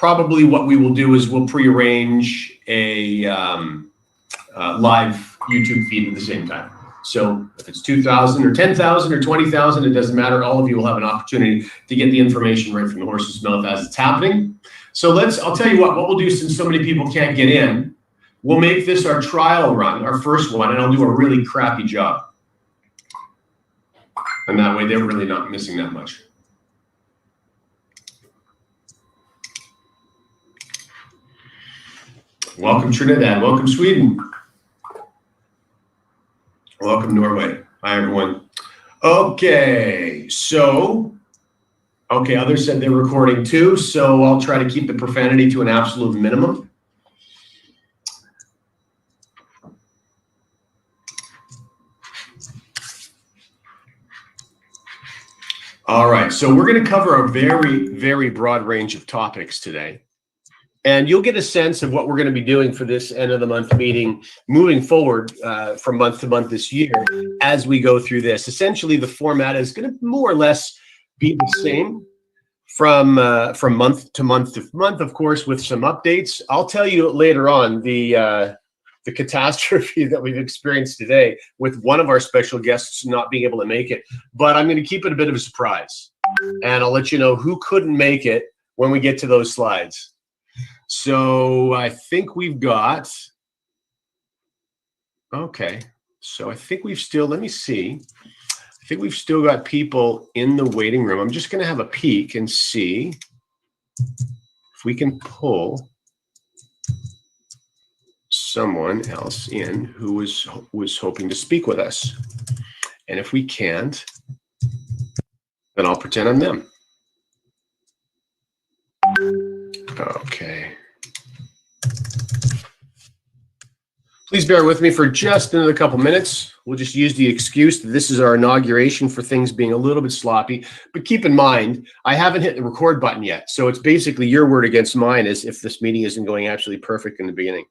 probably what we will do is we'll prearrange a live YouTube feed at the same time. So if it's 2,000 or 10,000 or 20,000, it doesn't matter. All of you will have an opportunity to get the information right from the horse's mouth as it's happening. So I'll tell you what we'll do, since so many people can't get in, we'll make this our trial run, our first one, and I'll do a really crappy job. And that way they're really not missing that much. Welcome Trinidad, welcome Sweden. Welcome Norway. Hi everyone. Okay, so, others said they're recording too, so I'll try to keep the profanity to an absolute minimum. All right, so we're going to cover a very, very broad range of topics today. And you'll get a sense of what we're going to be doing for this end of the month meeting moving forward from month to month this year as we go through this. Essentially, the format is going to more or less be the same from month to month, of course, with some updates. I'll tell you later on the catastrophe that we've experienced today with one of our special guests not being able to make it. But I'm going to keep it a bit of a surprise. And I'll let you know who couldn't make it when we get to those slides. So I think we've got, so I think we've still, let me see. I think we've still got people in the waiting room. I'm just going to have a peek and see if we can pull someone else in who was hoping to speak with us. And if we can't, then I'll pretend I'm them. Okay. Please bear with me for just another couple minutes. We'll just use the excuse that this is our inauguration for things being a little bit sloppy. But keep in mind, I haven't hit the record button yet. So it's basically your word against mine as if this meeting isn't going absolutely perfect in the beginning.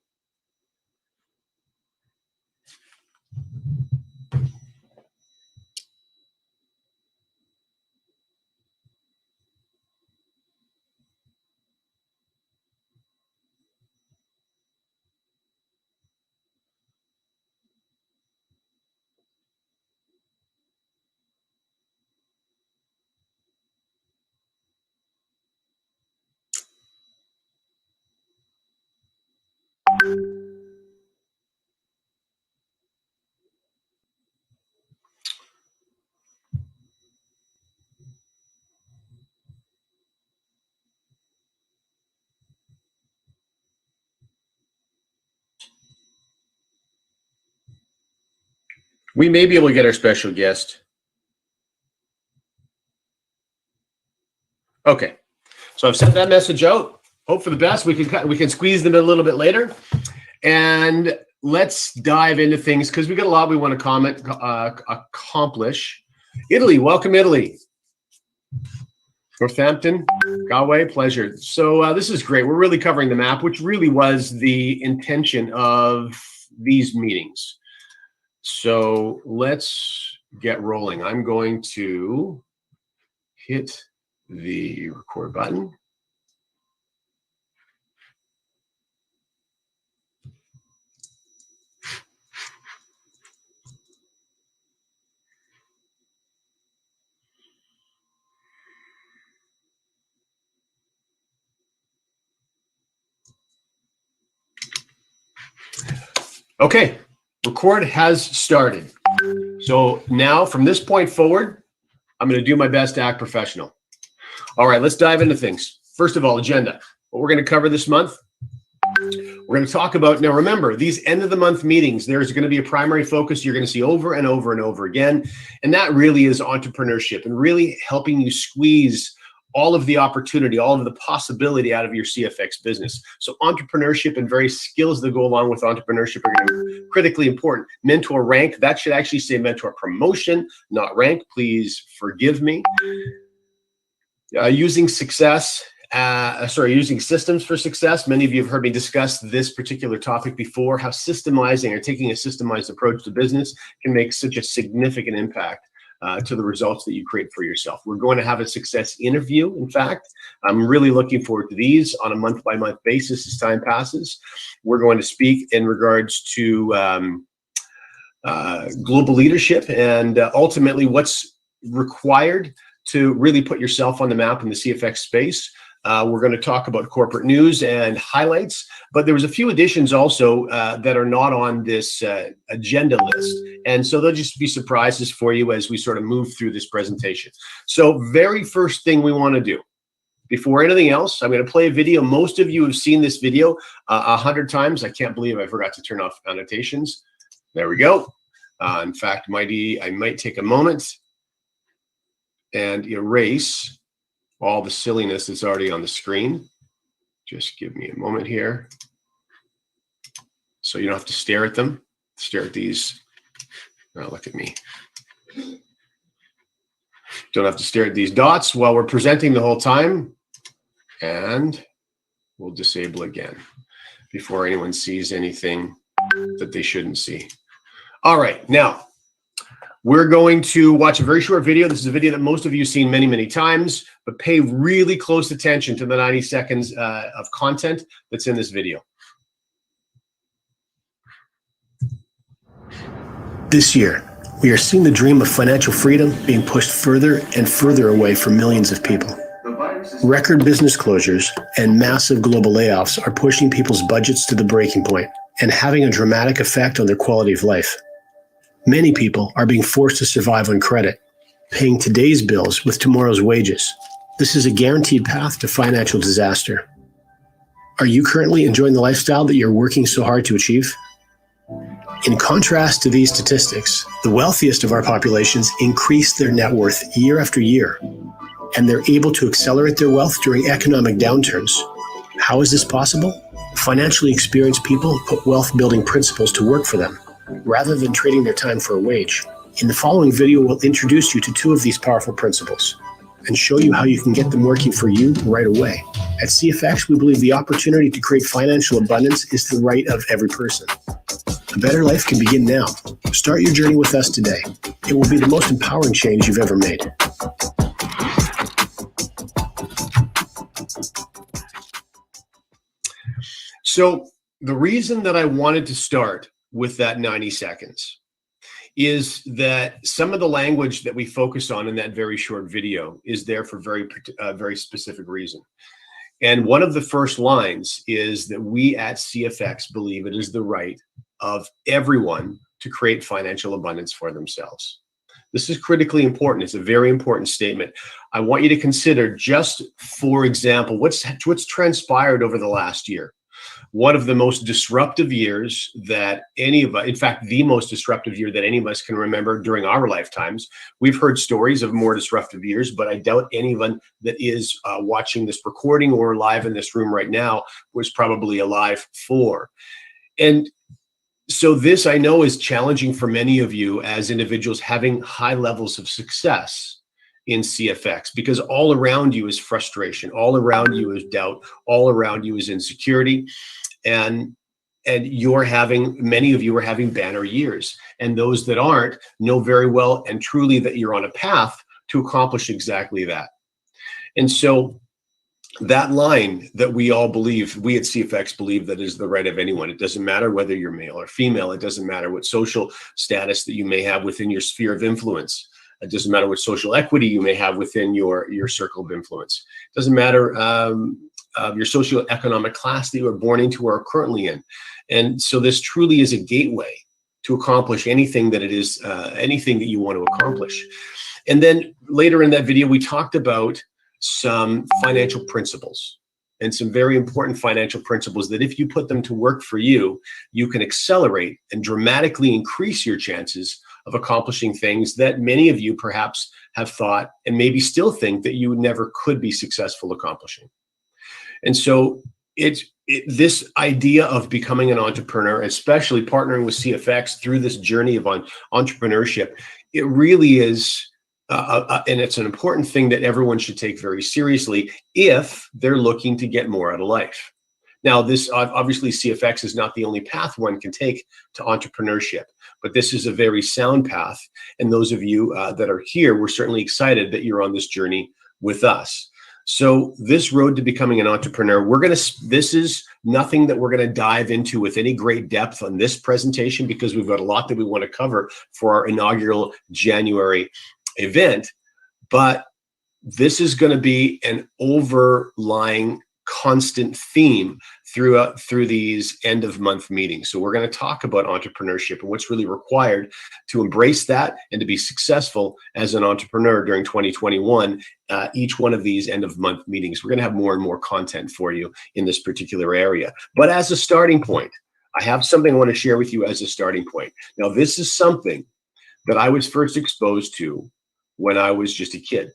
We may be able to get our special guest. Okay, so I've sent that message out. Hope for the best. We can squeeze them in a little bit later, and let's dive into things because we got a lot we want to accomplish. Italy, welcome Italy. Northampton, Galway, pleasure. So this is great. We're really covering the map, which really was the intention of these meetings. So let's get rolling. I'm going to hit the record button. Okay, record has started. So now from this point forward, I'm going to do my best to act professional. All right, let's dive into things. First of all, agenda. What we're going to cover this month. We're going to talk about, now remember, these end of the month meetings, there's going to be a primary focus you're going to see over and over and over again. And that really is entrepreneurship and really helping you squeeze all of the opportunity, all of the possibility out of your CFX business. So entrepreneurship and various skills that go along with entrepreneurship are going to be critically important. Mentor rank, that should actually say mentor promotion, not rank. Please forgive me. Using systems for success. Many of you have heard me discuss this particular topic before, how systemizing or taking a systemized approach to business can make such a significant impact to the results that you create for yourself. We're going to have a success interview. In fact, I'm really looking forward to these on a month-by-month basis as time passes. We're going to speak in regards to global leadership and ultimately what's required to really put yourself on the map in the CFX space. We're going to talk about corporate news and highlights, but there was a few additions also that are not on this agenda list. And so they'll just be surprises for you as we sort of move through this presentation. So very first thing we want to do, before anything else, I'm going to play a video. Most of you have seen this video 100 times. I can't believe I forgot to turn off annotations. There we go. In fact, I might take a moment and erase all the silliness that's already on the screen. Just give me a moment here. So you don't have to stare at them. Stare at these. Now look at me. Don't have to stare at these dots while we're presenting the whole time. And we'll disable again before anyone sees anything that they shouldn't see. All right, now we're going to watch a very short video. This is a video that most of you have seen many, many times, but pay really close attention to the 90 seconds of content that's in this video. This year, we are seeing the dream of financial freedom being pushed further and further away from millions of people. Record business closures and massive global layoffs are pushing people's budgets to the breaking point and having a dramatic effect on their quality of life. Many people are being forced to survive on credit, paying today's bills with tomorrow's wages. This is a guaranteed path to financial disaster. Are you currently enjoying the lifestyle that you're working so hard to achieve? In contrast to these statistics, the wealthiest of our populations increase their net worth year after year, and they're able to accelerate their wealth during economic downturns. How is this possible? Financially experienced people put wealth-building principles to work for them, rather than trading their time for a wage. In the following video, we'll introduce you to two of these powerful principles and show you how you can get them working for you right away. At CFX, we believe the opportunity to create financial abundance is the right of every person. A better life can begin now. Start your journey with us today. It will be the most empowering change you've ever made. So the reason that I wanted to start with that 90 seconds is that some of the language that we focus on in that very short video is there for very specific reason. And one of the first lines is that we at CFX believe it is the right of everyone to create financial abundance for themselves. This is critically important. It's a very important statement. I want you to consider, just for example, what's transpired over the last year. One of the most disruptive years that any of us, in fact, the most disruptive year that any of us can remember during our lifetimes. We've heard stories of more disruptive years, but I doubt anyone that is watching this recording or live in this room right now was probably alive for. And so this, I know, is challenging for many of you as individuals having high levels of success in CFX, because all around you is frustration, all around you is doubt, all around you is insecurity, and many of you are having banner years, and those that aren't know very well and truly that you're on a path to accomplish exactly that. And so that line that we all believe, we at CFX believe, that is the right of anyone. It doesn't matter whether you're male or female. It doesn't matter what social status that you may have within your sphere of influence. It doesn't matter what social equity you may have within your circle of influence. It doesn't matter your socioeconomic class that you were born into or are currently in. And so this truly is a gateway to accomplish anything that it is, anything that you want to accomplish. And then later in that video, we talked about some financial principles and some very important financial principles that if you put them to work for you, you can accelerate and dramatically increase your chances of accomplishing things that many of you perhaps have thought and maybe still think that you never could be successful accomplishing. And so this idea of becoming an entrepreneur, especially partnering with CFX through this journey of entrepreneurship, it really is, and it's an important thing that everyone should take very seriously if they're looking to get more out of life. Now, this obviously CFX is not the only path one can take to entrepreneurship, but this is a very sound path. And those of you that are here, we're certainly excited that you're on this journey with us. So this road to becoming an entrepreneur, this is nothing that we're going to dive into with any great depth on this presentation, because we've got a lot that we want to cover for our inaugural January event. But this is going to be an overlying constant theme through these end of month meetings. So we're going to talk about entrepreneurship and what's really required to embrace that and to be successful as an entrepreneur during 2021. Each one of these end of month meetings, we're going to have more and more content for you in this particular area. But as a starting point, I have something I want to share with you as a starting point. Now, this is something that I was first exposed to when I was just a kid.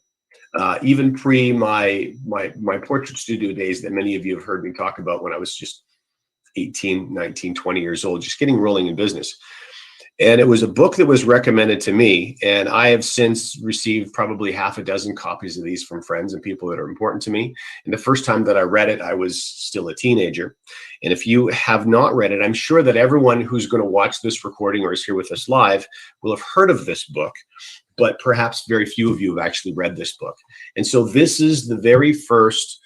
Even pre my portrait studio days that many of you have heard me talk about when I was just 18, 19, 20 years old, just getting rolling in business. And it was a book that was recommended to me. And I have since received probably half a dozen copies of these from friends and people that are important to me. And the first time that I read it, I was still a teenager. And if you have not read it, I'm sure that everyone who's going to watch this recording or is here with us live will have heard of this book, but perhaps very few of you have actually read this book. And so this is the very first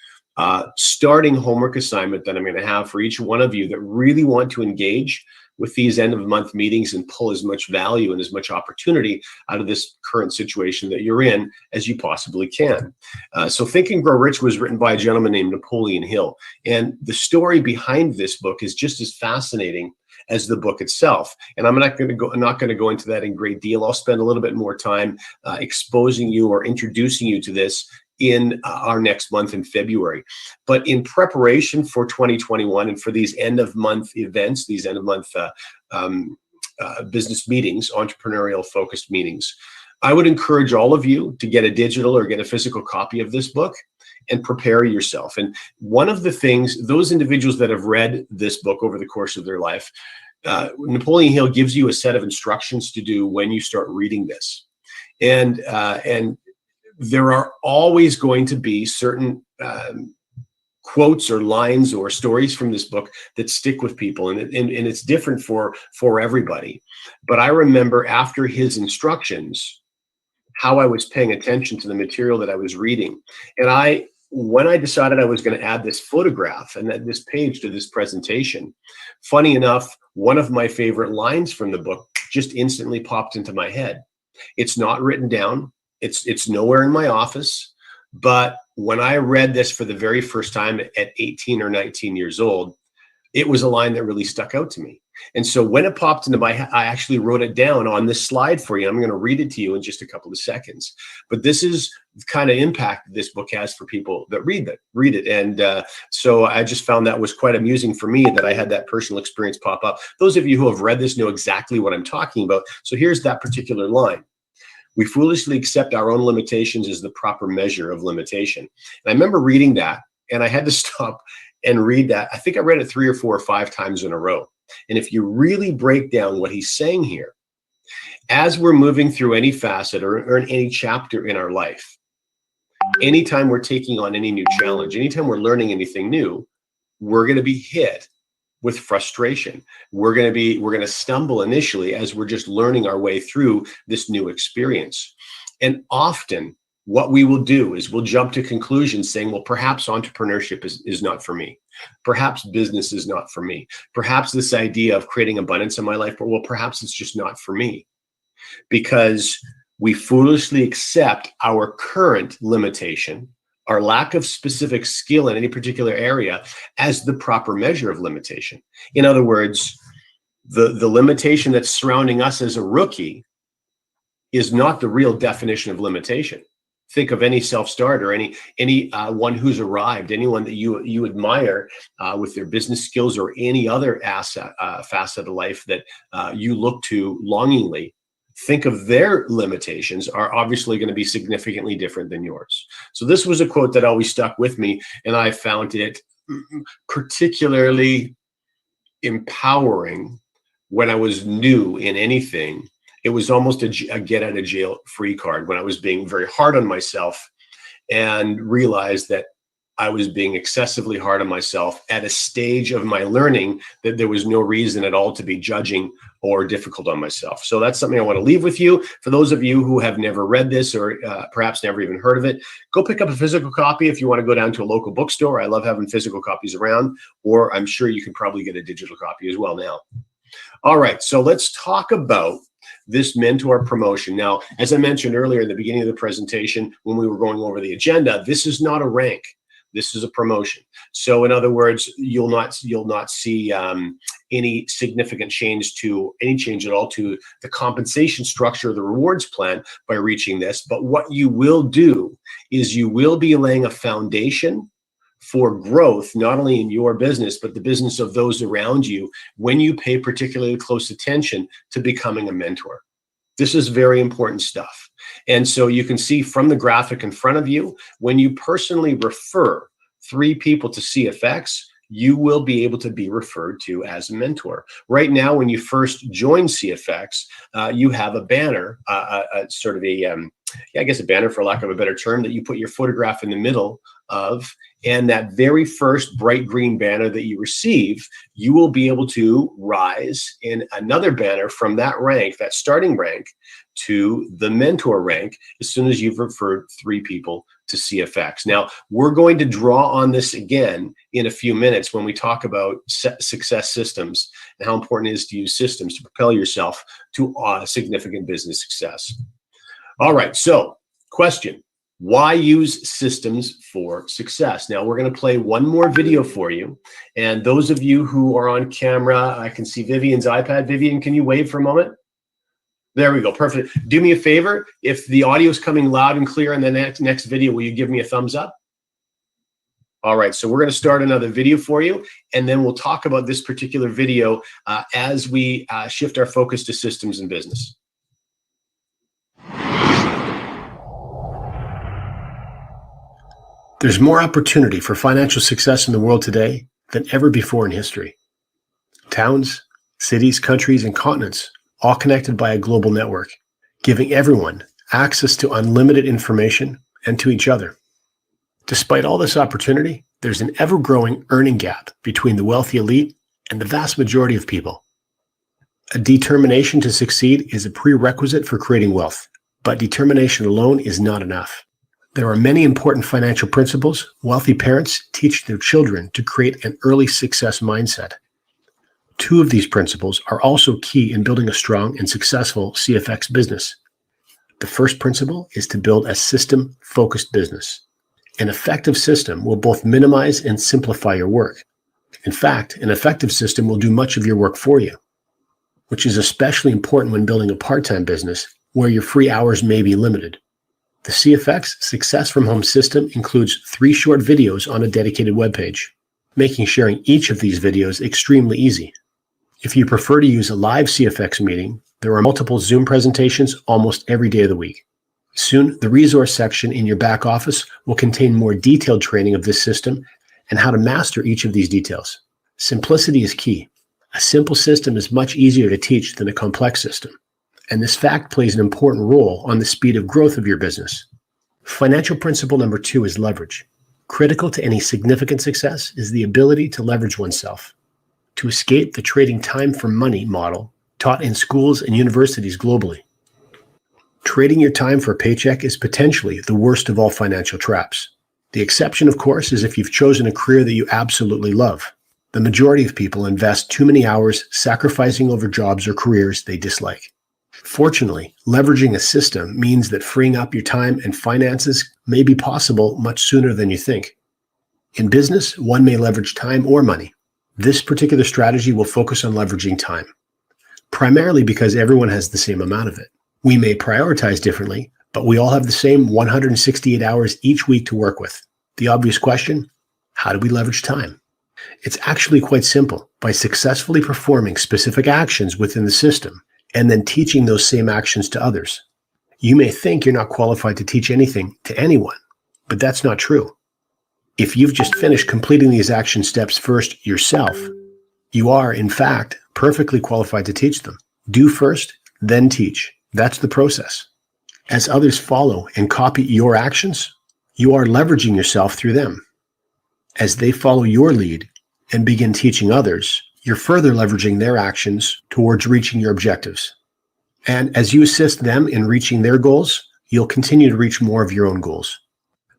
starting homework assignment that I'm going to have for each one of you that really want to engage with these end of month meetings and pull as much value and as much opportunity out of this current situation that you're in as you possibly can. So Think and Grow Rich was written by a gentleman named Napoleon Hill. And the story behind this book is just as fascinating as the book itself. And I'm not going to go into that in great deal. I'll spend a little bit more time exposing you or introducing you to this in our next month in February. But in preparation for 2021 and for these end of month events, these end of month business meetings, entrepreneurial focused meetings, I would encourage all of you to get a digital or get a physical copy of this book and prepare yourself. And one of the things, those individuals that have read this book over the course of their life, Napoleon Hill gives you a set of instructions to do when you start reading this. And there are always going to be certain quotes or lines or stories from this book that stick with people, and it's different for everybody. But I remember after his instructions, how I was paying attention to the material that I was reading. And when I decided I was going to add this photograph and this page to this presentation, funny enough, one of my favorite lines from the book just instantly popped into my head. It's not written down. It's nowhere in my office. But when I read this for the very first time at 18 or 19 years old, it was a line that really stuck out to me. And so when it popped into my head, I actually wrote it down on this slide for you. I'm going to read it to you in just a couple of seconds. But this is the kind of impact this book has for people that read it. And so I just found that was quite amusing for me that I had that personal experience pop up. Those of you who have read this know exactly what I'm talking about. So here's that particular line. We foolishly accept our own limitations as the proper measure of limitation. And I remember reading that, and I had to stop and read that. I think I read it 3 or 4 or 5 times in a row. And if you really break down what he's saying here, as we're moving through any facet or any chapter in our life, anytime we're taking on any new challenge, anytime we're learning anything new, we're going to be hit with frustration. We're going to stumble initially as we're just learning our way through this new experience. And often what we will do is we'll jump to conclusions saying, well, perhaps entrepreneurship is not for me. Perhaps business is not for me. Perhaps this idea of creating abundance in my life, but well, perhaps it's just not for me. Because we foolishly accept our current limitation, our lack of specific skill in any particular area, as the proper measure of limitation. In other words, the limitation that's surrounding us as a rookie is not the real definition of limitation. Think of any self-starter, any one who's arrived, anyone that you admire with their business skills or any other facet of life that you look to longingly. Think of their limitations are obviously going to be significantly different than yours. So this was a quote that always stuck with me, and I found it particularly empowering when I was new in anything. It was almost a get out of jail free card when I was being very hard on myself and realized that I was being excessively hard on myself at a stage of my learning that there was no reason at all to be judging or difficult on myself. So that's something I want to leave with you. For those of you who have never read this or perhaps never even heard of it, go pick up a physical copy if you want to go down to a local bookstore. I love having physical copies around, or I'm sure you can probably get a digital copy as well now. All right, so let's talk about this mentor promotion. Now, as I mentioned earlier in the beginning of the presentation, when we were going over the agenda, this is not a rank. This is a promotion. So in other words, you'll not see any significant change at all to the compensation structure of the rewards plan by reaching this. But what you will do is you will be laying a foundation for growth, not only in your business, but the business of those around you when you pay particularly close attention to becoming a mentor. This is very important stuff. And so you can see from the graphic in front of you, when you personally refer 3 people to CFX, you will be able to be referred to as a mentor. Right now, when you first join CFX, you have a banner, sort of a banner, for lack of a better term, that you put your photograph in the middle of. And that very first bright green banner that you receive, you will be able to rise in another banner from that rank, that starting rank, to the mentor rank as soon as you've referred 3 people to CFX. Now, we're going to draw on this again in a few minutes when we talk about success systems and how important it is to use systems to propel yourself to significant business success. All right, so question. Why use systems for success? Now, we're going to play one more video for you. And those of you who are on camera, I can see Vivian's iPad. Vivian, can you wave for a moment? There we go. Perfect. Do me a favor. If the audio is coming loud and clear in the next video, will you give me a thumbs up? All right. So we're going to start another video for you, and then we'll talk about this particular video as we shift our focus to systems and business. There's more opportunity for financial success in the world today than ever before in history. Towns, cities, countries, and continents, all connected by a global network, giving everyone access to unlimited information and to each other. Despite all this opportunity, there's an ever-growing earning gap between the wealthy elite and the vast majority of people. A determination to succeed is a prerequisite for creating wealth, but determination alone is not enough. There are many important financial principles wealthy parents teach their children to create an early success mindset. 2 of these principles are also key in building a strong and successful CFX business. The first principle is to build a system-focused business. An effective system will both minimize and simplify your work. In fact, an effective system will do much of your work for you, which is especially important when building a part-time business where your free hours may be limited. The CFX Success from Home system includes 3 short videos on a dedicated webpage, making sharing each of these videos extremely easy. If you prefer to use a live CFX meeting, there are multiple Zoom presentations almost every day of the week. Soon, the resource section in your back office will contain more detailed training of this system and how to master each of these details. Simplicity is key. A simple system is much easier to teach than a complex system. And this fact plays an important role on the speed of growth of your business. Financial principle number 2 is leverage. Critical to any significant success is the ability to leverage oneself, to escape the trading time for money model taught in schools and universities globally. Trading your time for a paycheck is potentially the worst of all financial traps. The exception, of course, is if you've chosen a career that you absolutely love. The majority of people invest too many hours sacrificing over jobs or careers they dislike. Fortunately, leveraging a system means that freeing up your time and finances may be possible much sooner than you think. In business, one may leverage time or money. This particular strategy will focus on leveraging time, primarily because everyone has the same amount of it. We may prioritize differently, but we all have the same 168 hours each week to work with. The obvious question, how do we leverage time? It's actually quite simple. By successfully performing specific actions within the system, and then teaching those same actions to others. You may think you're not qualified to teach anything to anyone, but that's not true. If you've just finished completing these action steps first yourself, you are, in fact, perfectly qualified to teach them. Do first, then teach. That's the process. As others follow and copy your actions, you are leveraging yourself through them. As they follow your lead and begin teaching others, you're further leveraging their actions towards reaching your objectives. And as you assist them in reaching their goals, you'll continue to reach more of your own goals.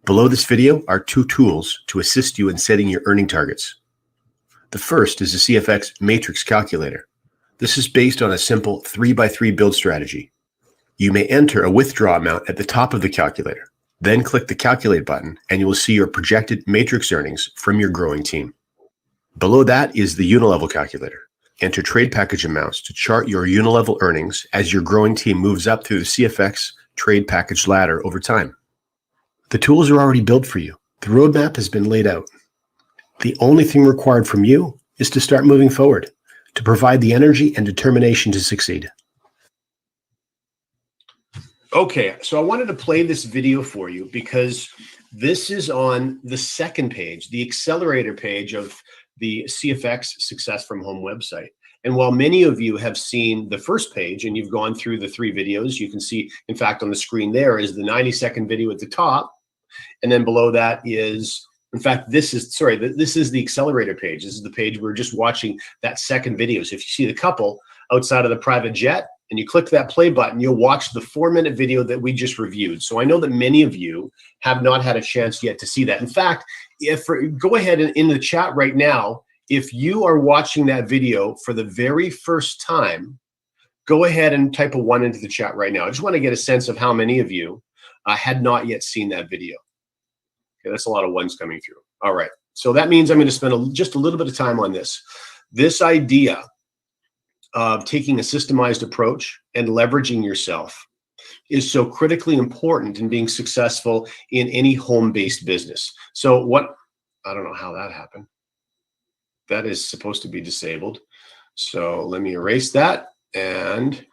Below this video are 2 tools to assist you in setting your earning targets. The first is the CFX Matrix Calculator. This is based on a simple 3x3 build strategy. You may enter a withdraw amount at the top of the calculator, then click the Calculate button, and you will see your projected matrix earnings from your growing team. Below that is the Unilevel Calculator. Enter trade package amounts to chart your unilevel earnings as your growing team moves up through the CFX trade package ladder over time. The tools are already built for you. The roadmap has been laid out. The only thing required from you is to start moving forward, to provide the energy and determination to succeed. Okay, so I wanted to play this video for you because this is on the second page, the accelerator page of the CFX Success from Home website. And while many of you have seen the first page and you've gone through the 3 videos, you can see, in fact, on the screen there is the 90-second video at the top. And then below that is, in fact, this is the accelerator page. This is the page we're just watching that second video. So if you see the couple outside of the private jet and you click that play button, you'll watch the 4-minute video that we just reviewed. So I know that many of you have not had a chance yet to see that. In fact, go ahead and in the chat right now, if you are watching that video for the very first time, go ahead and type a 1 into the chat right now. I just want to get a sense of how many of you had not yet seen that video. Okay, that's a lot of 1s coming through. All right, so that means I'm going to spend just a little bit of time on this. This idea of taking a systemized approach and leveraging yourself is so critically important in being successful in any home-based business. So I don't know how that happened. That is supposed to be disabled. So let me erase that. And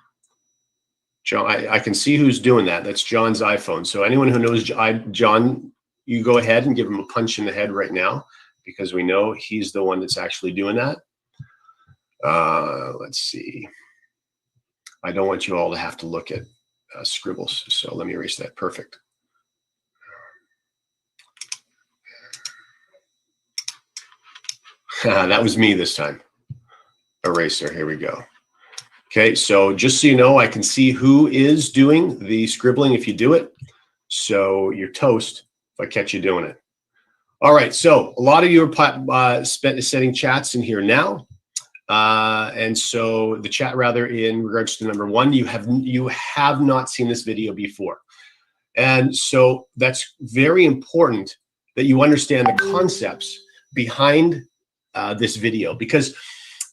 John, I can see who's doing that. That's John's iPhone. So anyone who knows John, you go ahead and give him a punch in the head right now, because we know he's the one that's actually doing that. Let's see. I don't want you all to have to look at scribbles. So let me erase that. Perfect. That was me this time. Eraser, here we go. Okay, so just so you know, I can see who is doing the scribbling if you do it. So you're toast if I catch you doing it. All right, so a lot of you are setting chats in here now. And so the chat rather in regards to number 1, you have not seen this video before. And so that's very important that you understand the concepts behind this video, because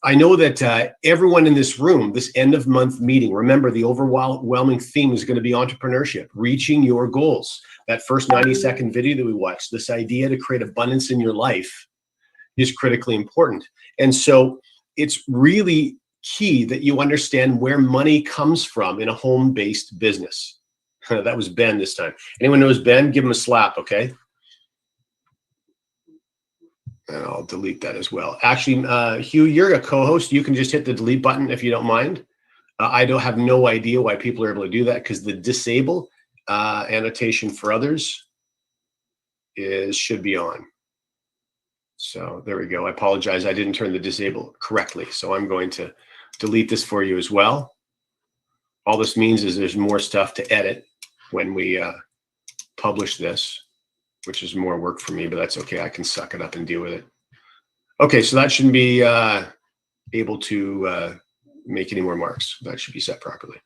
I know that everyone in this room, this end of month meeting, remember the overwhelming theme is going to be entrepreneurship, reaching your goals. That first 90-second video that we watched, this idea to create abundance in your life is critically important. And so it's really key that you understand where money comes from in a home-based business. That was Ben this time. Anyone knows Ben? Give him a slap, okay? And I'll delete that as well. Actually, Hugh, you're a co-host. You can just hit the delete button if you don't mind. I have no idea why people are able to do that, because the disable annotation for others should be on. So there we go. I apologize. I didn't turn the disable correctly. So I'm going to delete this for you as well. All this means is there's more stuff to edit when we publish this, which is more work for me, but that's okay. I can suck it up and deal with it. Okay, so that shouldn't be able to make any more marks. That should be set properly.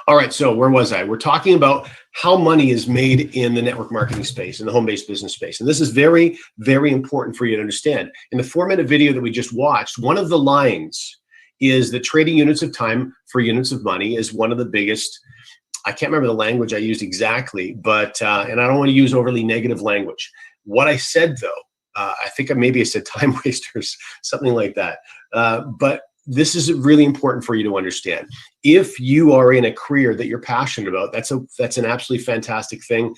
All right, so where was I? We're talking about how money is made in the network marketing space, in the home-based business space. And this is very, very important for you to understand. In the 4-minute video that we just watched, one of the lines is that trading units of time for units of money is one of the biggest. I can't remember the language I used exactly, but, and I don't want to use overly negative language. What I said though, I think maybe I said time wasters, something like that. But this is really important for you to understand. If you are in a career that you're passionate about, that's an absolutely fantastic thing.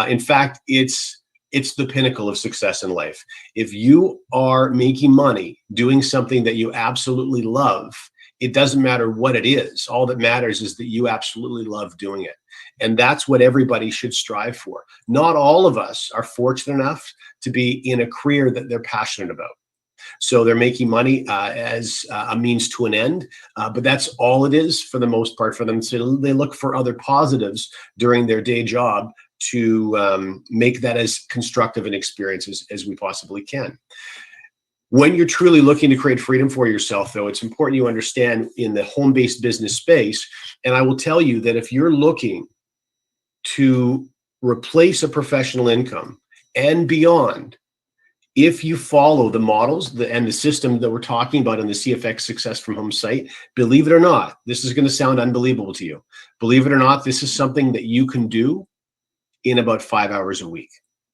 In fact, it's the pinnacle of success in life. If you are making money doing something that you absolutely love, It doesn't matter what it is. All that matters is that you absolutely love doing it. And that's what everybody should strive for. Not all of us are fortunate enough to be in a career that they're passionate about. So they're making money as a means to an end, but that's all it is for the most part for them. So they look for other positives during their day job to make that as constructive an experience as we possibly can. When you're truly looking to create freedom for yourself, though, it's important you understand in the home-based business space, and I will tell you that if you're looking to replace a professional income and beyond, if you follow the models and the system that we're talking about in the CFX Success from Home site, believe it or not, this is going to sound unbelievable to you. Believe it or not, this is something that you can do in about 5 hours a week.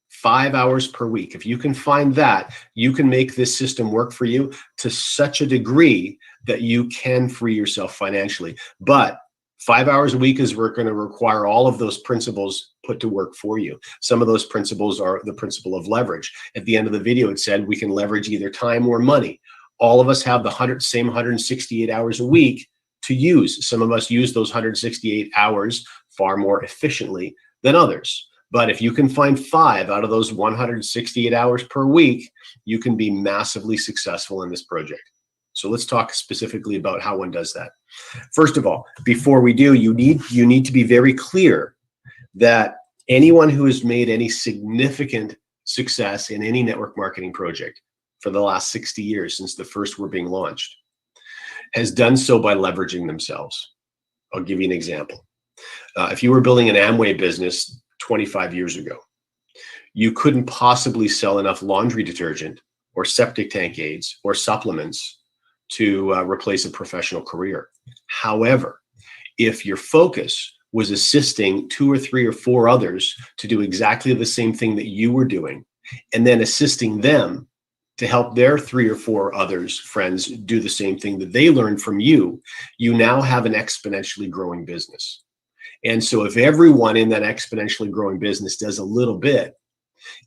5 hours per week. If you can find that, you can make this system work for you to such a degree that you can free yourself financially. But 5 hours a week is we're going to require all of those principles put to work for you. Some of those principles are the principle of leverage. At the end of the video, it said we can leverage either time or money. All of us have the same 168 hours a week to use. Some of us use those 168 hours far more efficiently than others. But if you can find 5 out of those 168 hours per week, you can be massively successful in this project. So let's talk specifically about how one does that. First of all, before we do, you need to be very clear that anyone who has made any significant success in any network marketing project for the last 60 years since the first were being launched has done so by leveraging themselves. I'll give you an example. If you were building an Amway business 25 years ago, you couldn't possibly sell enough laundry detergent or septic tank aids or supplements to replace a professional career. However, if your focus was assisting 2 or 3 or 4 others to do exactly the same thing that you were doing, and then assisting them to help their 3 or 4 others, friends, do the same thing that they learned from you, you now have an exponentially growing business. And so if everyone in that exponentially growing business does a little bit,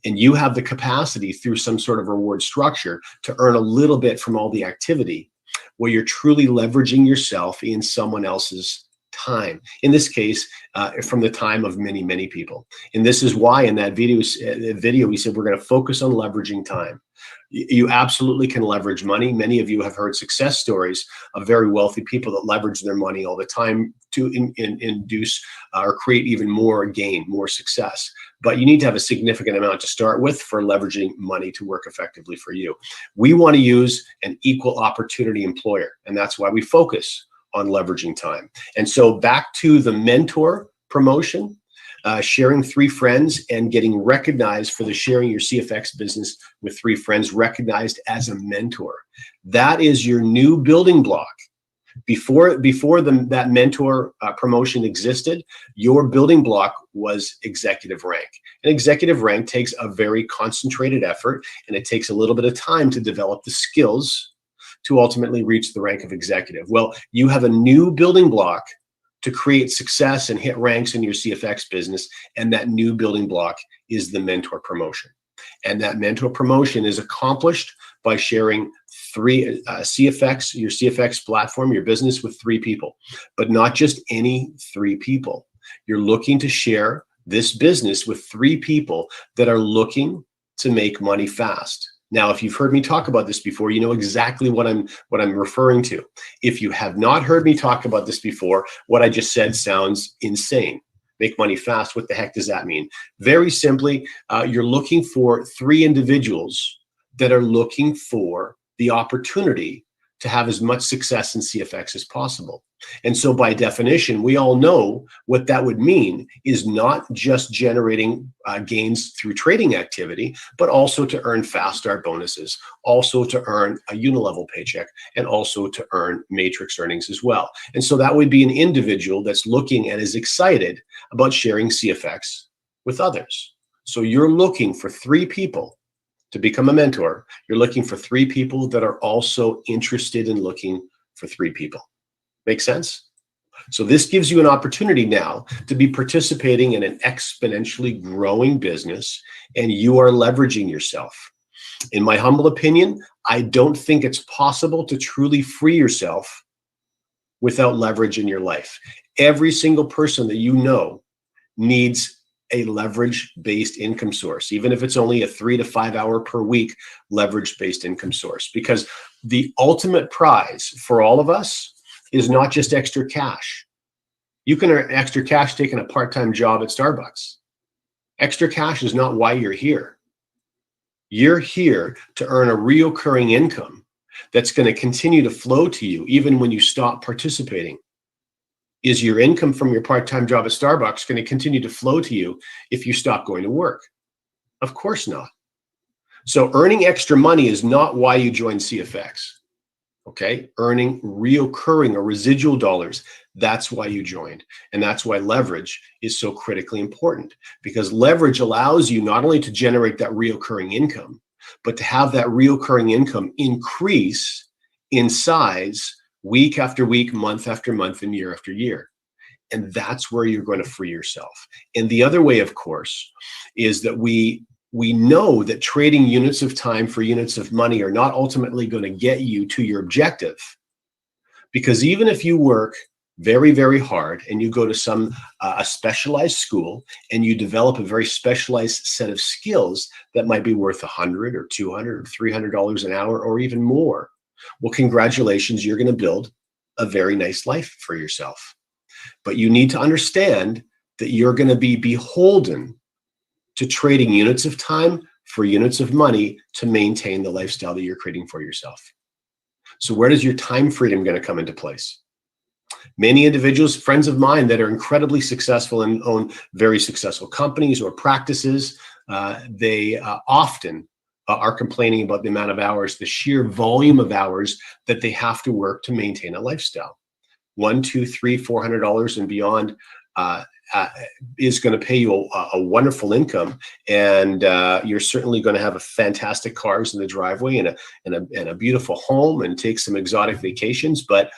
and you have the capacity through some sort of reward structure to earn a little bit from all the activity, well, you're truly leveraging yourself in someone else's time. In this case, from the time of many, many people. And this is why in that video we said we're going to focus on leveraging time. You absolutely can leverage money. Many of you have heard success stories of very wealthy people that leverage their money all the time to induce or create even more gain, more success. But you need to have a significant amount to start with for leveraging money to work effectively for you. We want to use an equal opportunity employer, and that's why we focus on leveraging time. And so back to the mentor promotion, sharing 3 friends and getting recognized for the sharing your CFX business with 3 friends, recognized as a mentor. That is your new building block. Before that mentor promotion existed, your building block was executive rank. And executive rank takes a very concentrated effort, and it takes a little bit of time to develop the skills to ultimately reach the rank of executive. Well, you have a new building block to create success and hit ranks in your CFX business, and that new building block is the mentor promotion. And that mentor promotion is accomplished by sharing 3 CFX, your CFX platform, your business with 3 people, but not just any 3 people. You're looking to share this business with 3 people that are looking to make money fast. Now, if you've heard me talk about this before, you know exactly what I'm referring to. If you have not heard me talk about this before, what I just said sounds insane. Make money fast. What the heck does that mean? Very simply, you're looking for 3 individuals that are looking for the opportunity to have as much success in CFX as possible. And so by definition, we all know what that would mean is not just generating gains through trading activity, but also to earn fast start bonuses, also to earn a unilevel paycheck, and also to earn matrix earnings as well. And so that would be an individual that's looking and is excited about sharing CFX with others. So you're looking for 3 people to become a mentor. You're looking for 3 people that are also interested in looking for 3 people. Make sense? So this gives you an opportunity now to be participating in an exponentially growing business, and you are leveraging yourself. In my humble opinion, I don't think it's possible to truly free yourself without leverage in your life. Every single person that you know needs a leverage-based income source, even if it's only a 3 to 5 hour per week leverage-based income source, because the ultimate prize for all of us is not just extra cash. You can earn extra cash taking a part-time job at Starbucks. Extra cash is not why you're here. You're here to earn a recurring income that's going to continue to flow to you even when you stop participating. Is your income from your part-time job at Starbucks going to continue to flow to you if you stop going to work? Of course not. So earning extra money is not why you joined CFX. Okay, earning recurring or residual dollars, that's why you joined. And that's why leverage is so critically important, because leverage allows you not only to generate that recurring income, but to have that recurring income increase in size week after week, month after month, and year after year. And that's where you're going to free yourself. And the other way, of course, is that we know that trading units of time for units of money are not ultimately going to get you to your objective. Because even if you work very, very hard and you go to some a specialized school and you develop a very specialized set of skills that might be worth $100 or $200 or $300 an hour or even more, well, congratulations, you're going to build a very nice life for yourself. But you need to understand that you're going to be beholden to trading units of time for units of money to maintain the lifestyle that you're creating for yourself. So where does your time freedom going to come into place? Many individuals, friends of mine that are incredibly successful and own very successful companies or practices, they often are complaining about the amount of hours, the sheer volume of hours that they have to work to maintain a lifestyle. $100, $200, $300, $400 and beyond is going to pay you a wonderful income, and you're certainly going to have a fantastic cars in the driveway and a beautiful home and take some exotic vacations. But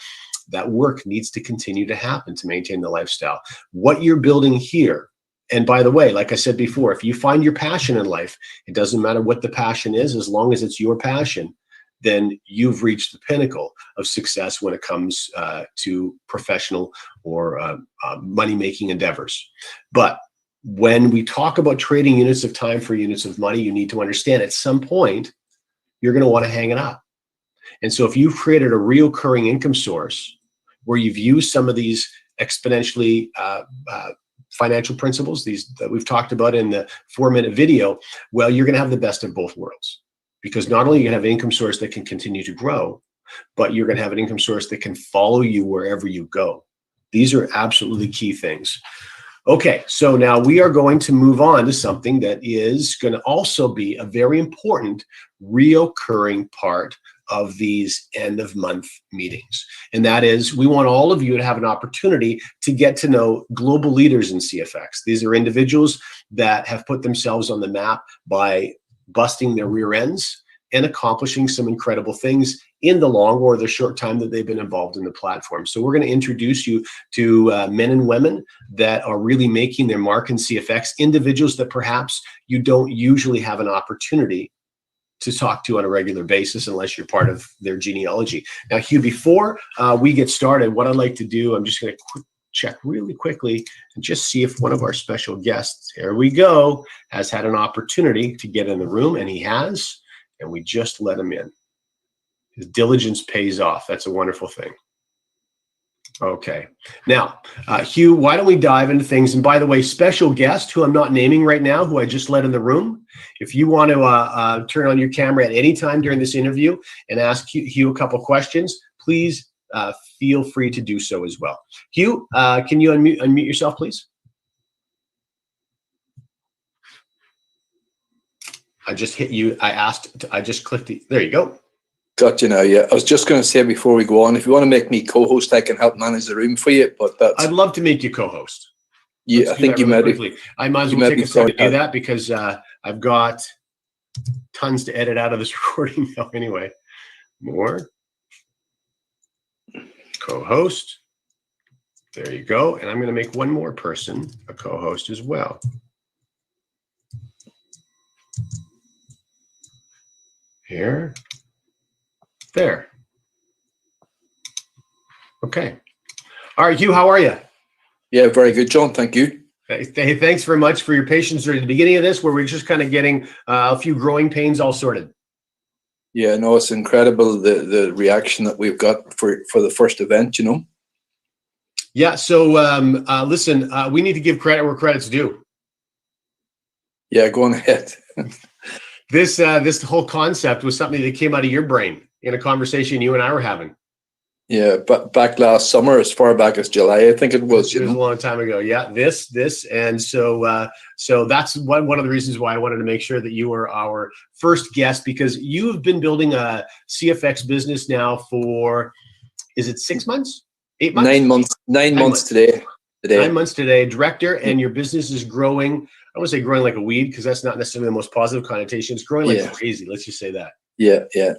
that work needs to continue to happen to maintain the lifestyle. What you're building here, and by the way, like I said before, if you find your passion in life, it doesn't matter what the passion is, as long as it's your passion, then you've reached the pinnacle of success when it comes to professional or money-making endeavors. But when we talk about trading units of time for units of money, you need to understand at some point, you're going to want to hang it up. And so if you've created a recurring income source where you've used some of these exponentially financial principles, these that we've talked about in the 4-minute video, well, you're going to have the best of both worlds. Because not only are you going to have an income source that can continue to grow, but you're going to have an income source that can follow you wherever you go. These are absolutely key things. Okay, so now we are going to move on to something that is going to also be a very important reoccurring part of these end of month meetings. And that is, we want all of you to have an opportunity to get to know global leaders in CFX. These are individuals that have put themselves on the map by busting their rear ends and accomplishing some incredible things in the long or the short time that they've been involved in the platform. So we're going to introduce you to men and women that are really making their mark in CFX, individuals that perhaps you don't usually have an opportunity to talk to on a regular basis unless you're part of their genealogy. Now, Hugh, before we get started, what I'd like to do, I'm just going to check really quickly and just see if one of our special guests, here we go, has had an opportunity to get in the room, and he has, and we just let him in. His diligence pays off. That's a wonderful thing. Okay. Now, Hugh, why don't we dive into things? And by the way, special guest who I'm not naming right now, who I just let in the room, if you want to turn on your camera at any time during this interview and ask Hugh a couple questions, please feel free to do so as well. Hugh, can you unmute yourself, please? I just hit you. I just clicked it. There you go. Got you now, yeah. I was just going to say before we go on, if you want to make me co-host, I can help manage the room for you. But that's. I'd love to make you co-host. Yeah, I think you might. I might as well take a second to do that because I've got tons to edit out of this recording now. Anyway, more co-host. There you go. And I'm going to make one more person a co-host as well. Here. There. Okay. All right, Hugh, how are you? Yeah, very good, John. Thank you. Hey, thanks very much for your patience at the beginning of this, where we're just kind of getting a few growing pains all sorted. Yeah, no, it's incredible the reaction that we've got for the first event, Yeah, so listen, we need to give credit where credit's due. Yeah, go on ahead. This whole concept was something that came out of your brain in a conversation you and I were having. Yeah, but back last summer, as far back as July, I think it was. It was a long time ago. Yeah, and so that's one of the reasons why I wanted to make sure that you were our first guest, because you have been building a CFX business now for, is it 6 months, 8 months? 9 months. 9 months today. 9 months today, director, and your business is growing. I wouldn't say growing like a weed, because that's not necessarily the most positive connotation. It's growing like crazy. Let's just say that. Yeah.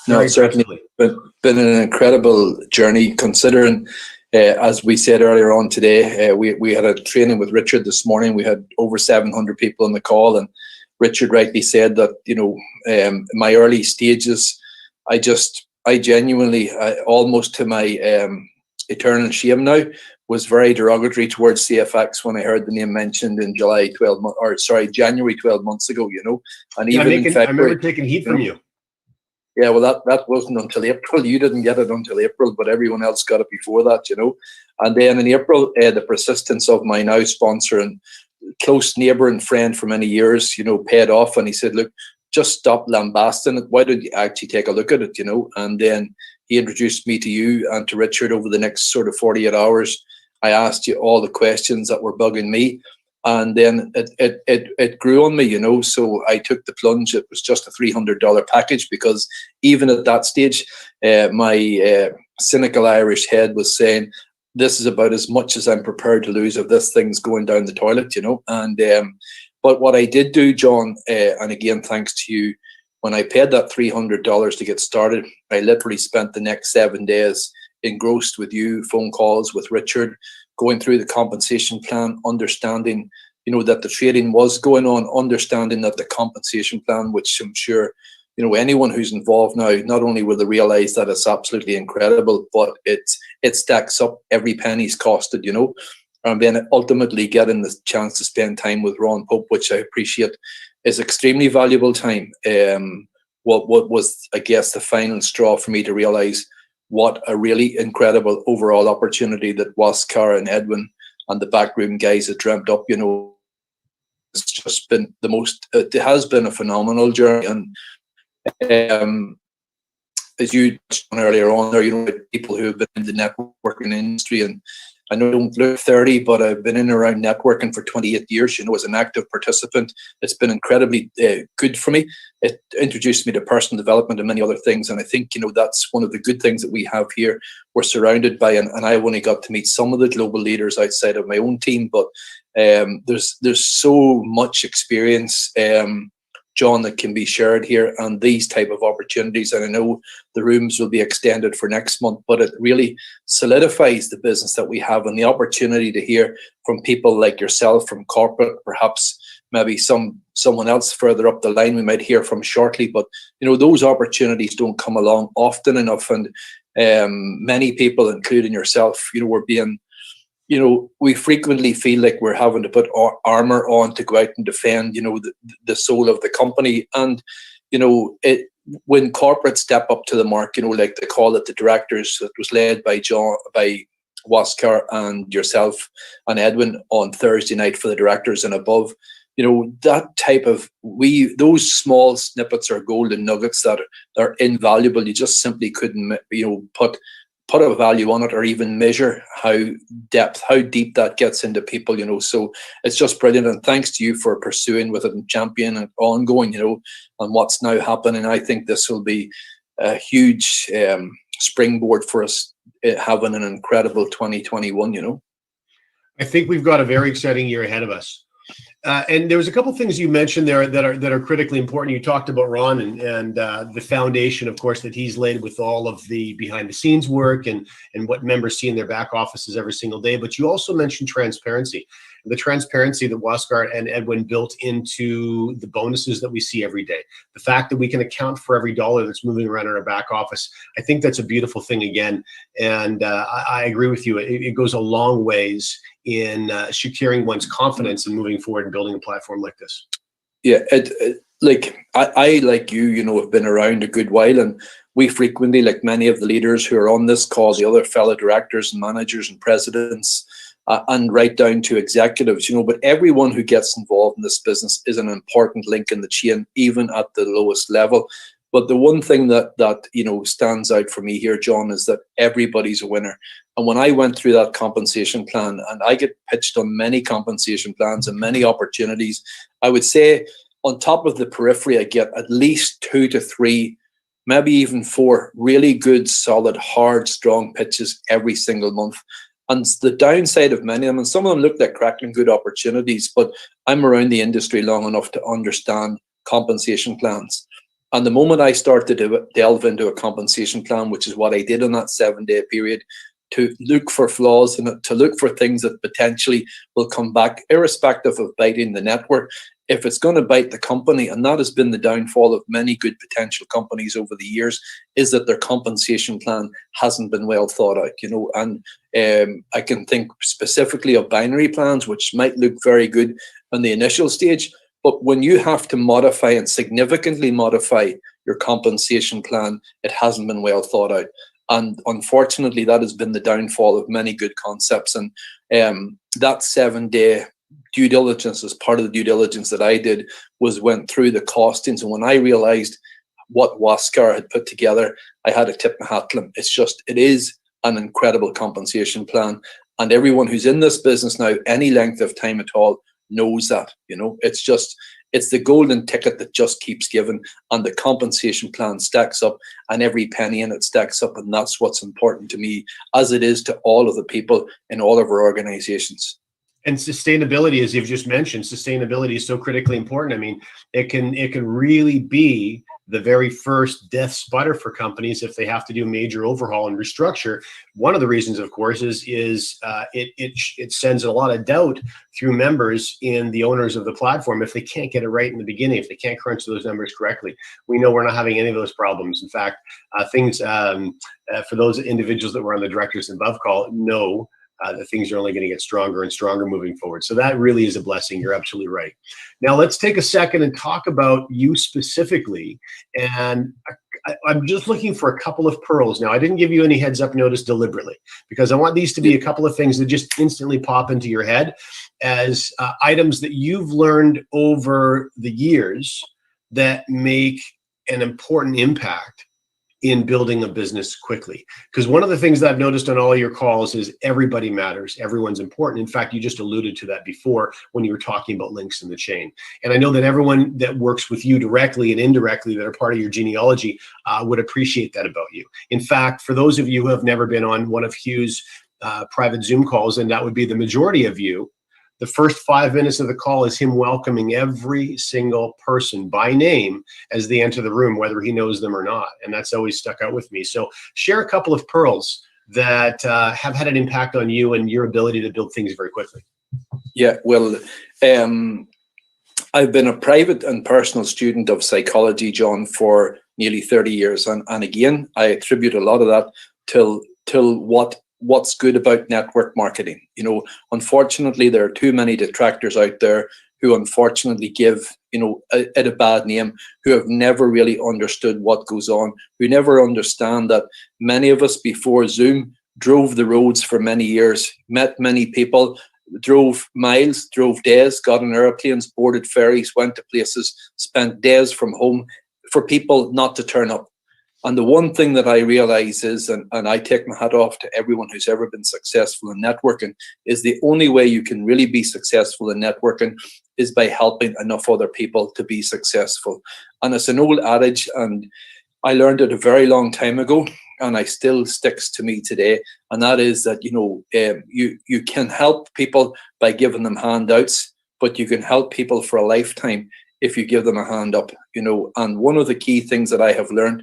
No, it's certainly been an incredible journey, considering, as we said earlier on today, we had a training with Richard this morning. We had over 700 people on the call, and Richard rightly said that, my early stages, I genuinely, almost to my eternal shame now, was very derogatory towards CFX when I heard the name mentioned in January 12 months ago, and even in February. I remember taking heat from you. Yeah, well, that wasn't until April. You didn't get it until April, but everyone else got it before that, And then in April, the persistence of my now sponsor and close neighbour and friend for many years, paid off. And he said, look, just stop lambasting it. Why don't you actually take a look at it, And then he introduced me to you and to Richard over the next sort of 48 hours. I asked you all the questions that were bugging me. And then it grew on me, so I took the plunge. It was just a $300 package, because even at that stage, my cynical Irish head was saying, this is about as much as I'm prepared to lose if this thing's going down the toilet, And but what I did do, John, and again, thanks to you, when I paid that $300 to get started, I literally spent the next 7 days engrossed with you, phone calls with Richard, going through the compensation plan, understanding, that the trading was going on, understanding that the compensation plan, which I'm sure, anyone who's involved now, not only will they realize that it's absolutely incredible, but it stacks up, every penny's costed, and then ultimately getting the chance to spend time with Ron Pope, which I appreciate, is extremely valuable time. What was, I guess, the final straw for me to realize what a really incredible overall opportunity that Huascar and Edwin and the backroom guys had dreamt up, It's just been it has been a phenomenal journey. And as you touched on earlier on there, people who have been in the networking industry, and I know I don't look 30, but I've been in and around networking for 28 years, as an active participant. It's been incredibly good for me. It introduced me to personal development and many other things. And I think, that's one of the good things that we have here. We're surrounded by, and I've only got to meet some of the global leaders outside of my own team, but there's so much experience, John, that can be shared here, and these type of opportunities. And I know the rooms will be extended for next month, but it really solidifies the business that we have and the opportunity to hear from people like yourself, from corporate, perhaps maybe someone else further up the line we might hear from shortly. But, those opportunities don't come along often enough. And many people, including yourself, we're being, we frequently feel like we're having to put armor on to go out and defend, the soul of the company. And, when corporates step up to the mark, like they call it the directors, that was led by Huascar and yourself and Edwin on Thursday night for the directors and above, that type of, those small snippets are golden nuggets that are invaluable. You just simply couldn't, put a value on it or even measure how deep that gets into people, so it's just brilliant. And thanks to you for pursuing with it and championing and ongoing, and what's now happening. I think this will be a huge springboard for us, having an incredible 2021, I think we've got a very exciting year ahead of us. And there was a couple of things you mentioned there that are critically important. You talked about Ron and the foundation, of course, that he's laid with all of the behind the scenes work and what members see in their back offices every single day. But you also mentioned transparency. the transparency that Huascar and Edwin built into the bonuses that we see every day, the fact that we can account for every dollar that's moving around in our back office, I think that's a beautiful thing again. And I agree with you. It goes a long ways in securing one's confidence and moving forward and building a platform like this. Yeah, like I like you know, have been around a good while, and we frequently, like many of the leaders who are on this call, the other fellow directors and managers and presidents, and right down to executives, you know, but everyone who gets involved in this business is an important link in the chain, even at the lowest level. But the one thing that you know stands out for me here, John, is that everybody's a winner. And when I went through that compensation plan, and I get pitched on many compensation plans and many opportunities, I would say on top of the periphery, I get at least 2 to 3, maybe even 4 really good, solid, hard, strong pitches every single month. And the downside of many of them, and some of them look like crackling good opportunities, but I'm around the industry long enough to understand compensation plans. And the moment I start to delve into a compensation plan, which is what I did in that 7-day period, to look for flaws and to look for things that potentially will come back, irrespective of biting the network, if it's going to bite the company, and that has been the downfall of many good potential companies over the years, is that their compensation plan hasn't been well thought out, you know. And I can think specifically of binary plans, which might look very good on the initial stage, but when you have to modify and significantly modify your compensation plan, it hasn't been well thought out. And unfortunately, that has been the downfall of many good concepts. And that 7-day due diligence, as part of the due diligence that I did, went through the costings. And when I realized what Huascar had put together, I had to tip my hat to him. It is an incredible compensation plan. And everyone who's in this business now, any length of time at all, knows that, you know. It's the golden ticket that just keeps giving, and the compensation plan stacks up, and every penny in it stacks up. And that's what's important to me, as it is to all of the people in all of our organizations. And sustainability, as you've just mentioned, sustainability is so critically important. I mean, it can really be the very first death sputter for companies if they have to do a major overhaul and restructure. One of the reasons, of course, is it sends a lot of doubt through members in the owners of the platform if they can't get it right in the beginning, if they can't crunch those numbers correctly. We know we're not having any of those problems. In fact, for those individuals that were on the directors and above call, know that things are only going to get stronger and stronger moving forward. So that really is a blessing. You're absolutely right. Now let's take a second and talk about you specifically. And I'm just looking for a couple of pearls. Now, I didn't give you any heads up notice deliberately, because I want these to be a couple of things that just instantly pop into your head as items that you've learned over the years that make an important impact in building a business quickly. Because one of the things that I've noticed on all your calls is everybody matters. Everyone's important. In fact, you just alluded to that before when you were talking about links in the chain. And I know that everyone that works with you directly and indirectly that are part of your genealogy would appreciate that about you. In fact, for those of you who have never been on one of Hugh's private Zoom calls, and that would be the majority of you, the first 5 minutes of the call is him welcoming every single person by name as they enter the room, whether he knows them or not. And that's always stuck out with me. So share a couple of pearls that have had an impact on you and your ability to build things very quickly. Yeah, well, I've been a private and personal student of psychology, John, for nearly 30 years. And again, I attribute a lot of that to what's good about network marketing. You know, unfortunately, there are too many detractors out there who unfortunately give, you know, it a bad name, who have never really understood what goes on, who never understand that many of us before Zoom drove the roads for many years, met many people, drove miles, drove days, got on airplanes, boarded ferries, went to places, spent days from home for people not to turn up. And the one thing that I realize is, and I take my hat off to everyone who's ever been successful in networking, is the only way you can really be successful in networking is by helping enough other people to be successful. And it's an old adage, and I learned it a very long time ago, and it still sticks to me today. And that is that, you know, you can help people by giving them handouts, but you can help people for a lifetime if you give them a hand up, you know. And one of the key things that I have learned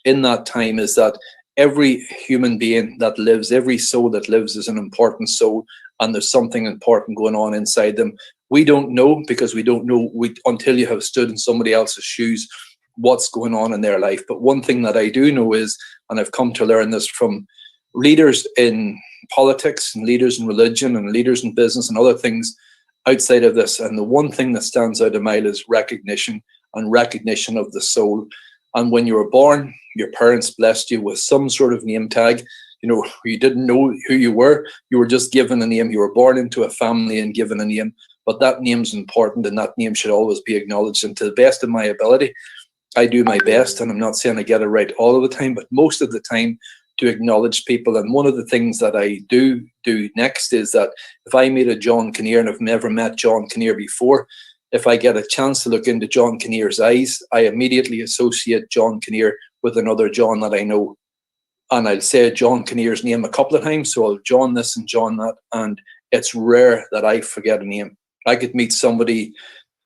in that time is that every human being that lives, every soul that lives is an important soul, and there's something important going on inside them. We don't know, because we don't know until you have stood in somebody else's shoes what's going on in their life. But one thing that I do know is, and I've come to learn this from leaders in politics and leaders in religion and leaders in business and other things outside of this, and the one thing that stands out a mile is recognition, and recognition of the soul. And when you were born, your parents blessed you with some sort of name tag. You know, you didn't know who you were just given a name. You were born into a family and given a name, but that name's important, and that name should always be acknowledged. And to the best of my ability, I do my best, and I'm not saying I get it right all of the time, but most of the time, to acknowledge people. And one of the things that I do next is that if I meet a John Kinnear, and I've never met John Kinnear before, if I get a chance to look into John Kinnear's eyes, I immediately associate John Kinnear with another John that I know. And I'll say John Kinnear's name a couple of times, so I'll John this and John that, and it's rare that I forget a name. I could meet somebody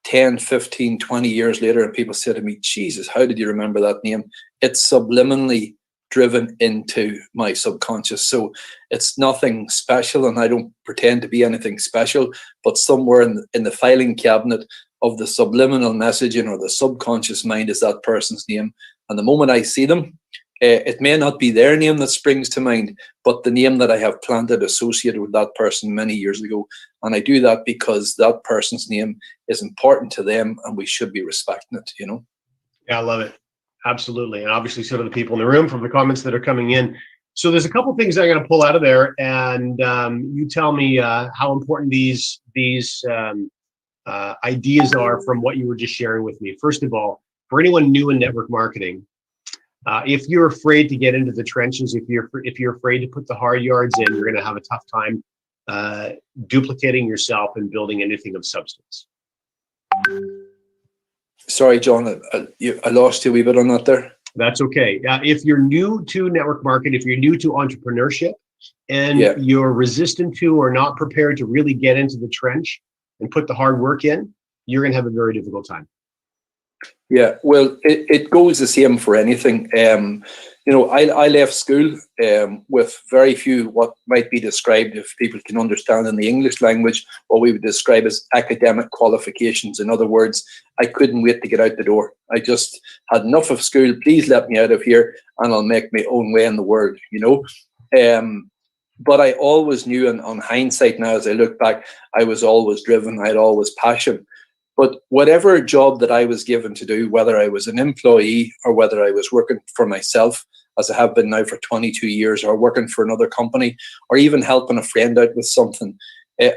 10, 15, 20 years later, and people say to me, Jesus, how did you remember that name? It's subliminally driven into my subconscious. So it's nothing special, and I don't pretend to be anything special, but somewhere in the filing cabinet of the subliminal messaging or the subconscious mind is that person's name. And the moment I see them, it may not be their name that springs to mind, but the name that I have planted associated with that person many years ago. And I do that because that person's name is important to them, and we should be respecting it, you know? Yeah, I love it. Absolutely. And obviously so do the people in the room from the comments that are coming in. So there's a couple of things I'm going to pull out of there, and you tell me how important these ideas are from what you were just sharing with me. First of all, for anyone new in network marketing, if you're afraid to get into the trenches, if you're afraid to put the hard yards in, you're going to have a tough time duplicating yourself and building anything of substance. Sorry, John, I lost you a wee bit on that there. That's okay. If you're new to network marketing, if you're new to entrepreneurship, and you're resistant to or not prepared to really get into the trench and put the hard work in, you're going to have a very difficult time. Yeah, well, it goes the same for anything. You know, I left school with very few what might be described, if people can understand in the English language, what we would describe as academic qualifications. In other words, I couldn't wait to get out the door. I just had enough of school. Please let me out of here, and I'll make my own way in the world, you know. But I always knew, and on hindsight now, as I look back, I was always driven. I had always passion. But whatever job that I was given to do, whether I was an employee or whether I was working for myself, as I have been now for 22 years, or working for another company, or even helping a friend out with something,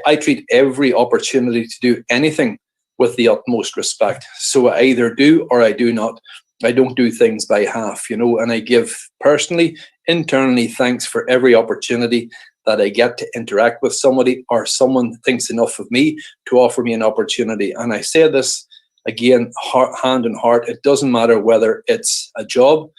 I treat every opportunity to do anything with the utmost respect. So I either do or I do not. I don't do things by half, you know, and I give personally, internally, thanks for every opportunity that I get to interact with somebody, or someone thinks enough of me to offer me an opportunity. And I say this again, hand in heart, it doesn't matter whether it's a job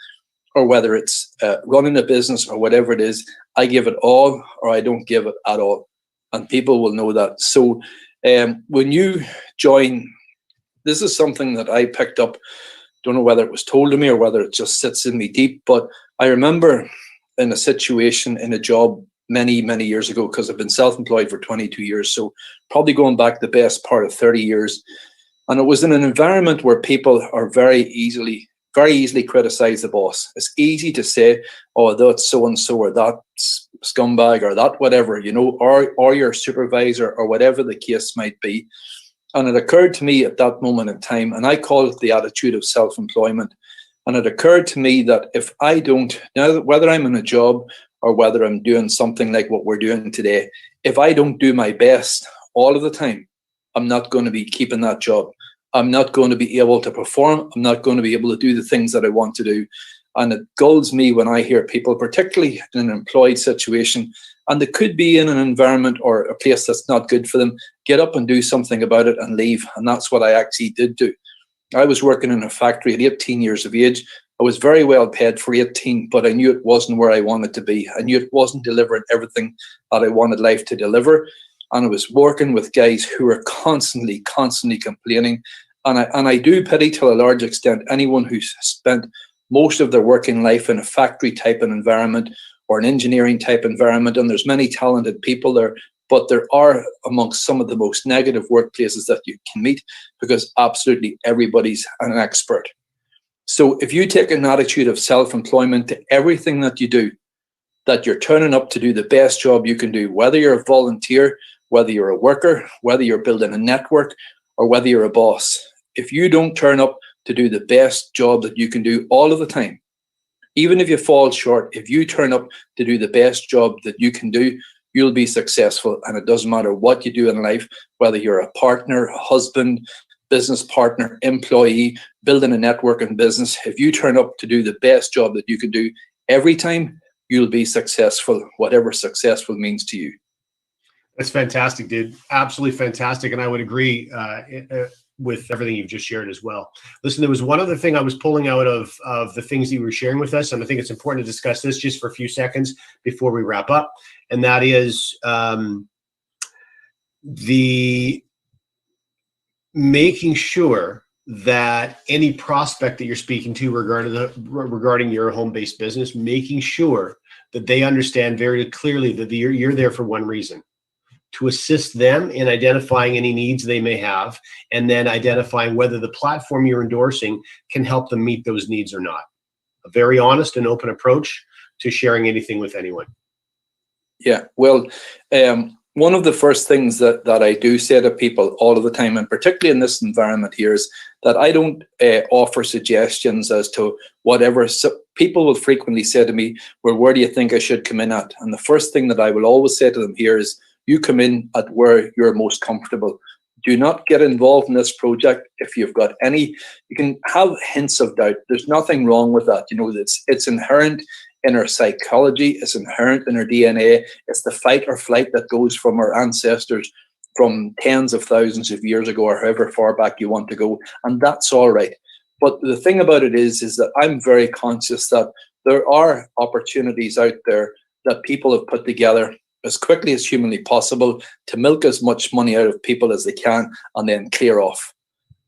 or whether it's running a business or whatever it is, I give it all or I don't give it at all. And people will know that. So when you join, this is something that I picked up, don't know whether it was told to me or whether it just sits in me deep, but I remember in a situation, in a job, many years ago, because I've been self-employed for 22 years, so probably going back the best part of 30 years. And it was in an environment where people are very easily criticize the boss. It's easy to say, oh, that's so-and-so, or that scumbag, or that whatever, you know, or your supervisor, or whatever the case might be. And it occurred to me at that moment in time, and I call it the attitude of self-employment. And it occurred to me that if I don't, now whether I'm in a job or whether I'm doing something like what we're doing today, if I don't do my best all of the time, I'm not going to be keeping that job. I'm not going to be able to perform. I'm not going to be able to do the things that I want to do. And it gulls me when I hear people, particularly in an employed situation, and they could be in an environment or a place that's not good for them, get up and do something about it and leave. And that's what I actually did do. I was working in a factory at 18 years of age. I was very well paid for 18, but I knew it wasn't where I wanted to be. I knew it wasn't delivering everything that I wanted life to deliver. And I was working with guys who were constantly complaining. And I do pity, to a large extent, anyone who's spent most of their working life in a factory type of environment or an engineering type environment, and there's many talented people there, but there are amongst some of the most negative workplaces that you can meet, because absolutely everybody's an expert. So if you take an attitude of self-employment to everything that you do, that you're turning up to do the best job you can do, whether you're a volunteer, whether you're a worker, whether you're building a network, or whether you're a boss, if you don't turn up to do the best job that you can do all of the time, even if you fall short, if you turn up to do the best job that you can do, you'll be successful. And it doesn't matter what you do in life, whether you're a partner, a husband, business partner, employee, building a network in business. If you turn up to do the best job that you can do every time, you'll be successful, whatever successful means to you. That's fantastic, dude. Absolutely fantastic. And I would agree with everything you've just shared as well. Listen, there was one other thing I was pulling out of the things that you were sharing with us, and I think it's important to discuss this just for a few seconds before we wrap up. And that is the making sure that any prospect that you're speaking to regarding your home-based business, making sure that they understand very clearly that you're there for one reason: to assist them in identifying any needs they may have, and then identifying whether the platform you're endorsing can help them meet those needs or not. A very honest and open approach to sharing anything with anyone. Yeah, well, one of the first things that I do say to people all of the time, and particularly in this environment here, is that I don't offer suggestions as to whatever. So people will frequently say to me, well, where do you think I should come in at? And the first thing that I will always say to them here is, you come in at where you're most comfortable. Do not get involved in this project if you've got any. You can have hints of doubt. There's nothing wrong with that. You know, it's inherent in our psychology. It's inherent in our DNA. It's the fight or flight that goes from our ancestors from tens of thousands of years ago, or however far back you want to go. And that's all right. But the thing about it is that I'm very conscious that there are opportunities out there that people have put together as quickly as humanly possible to milk as much money out of people as they can and then clear off.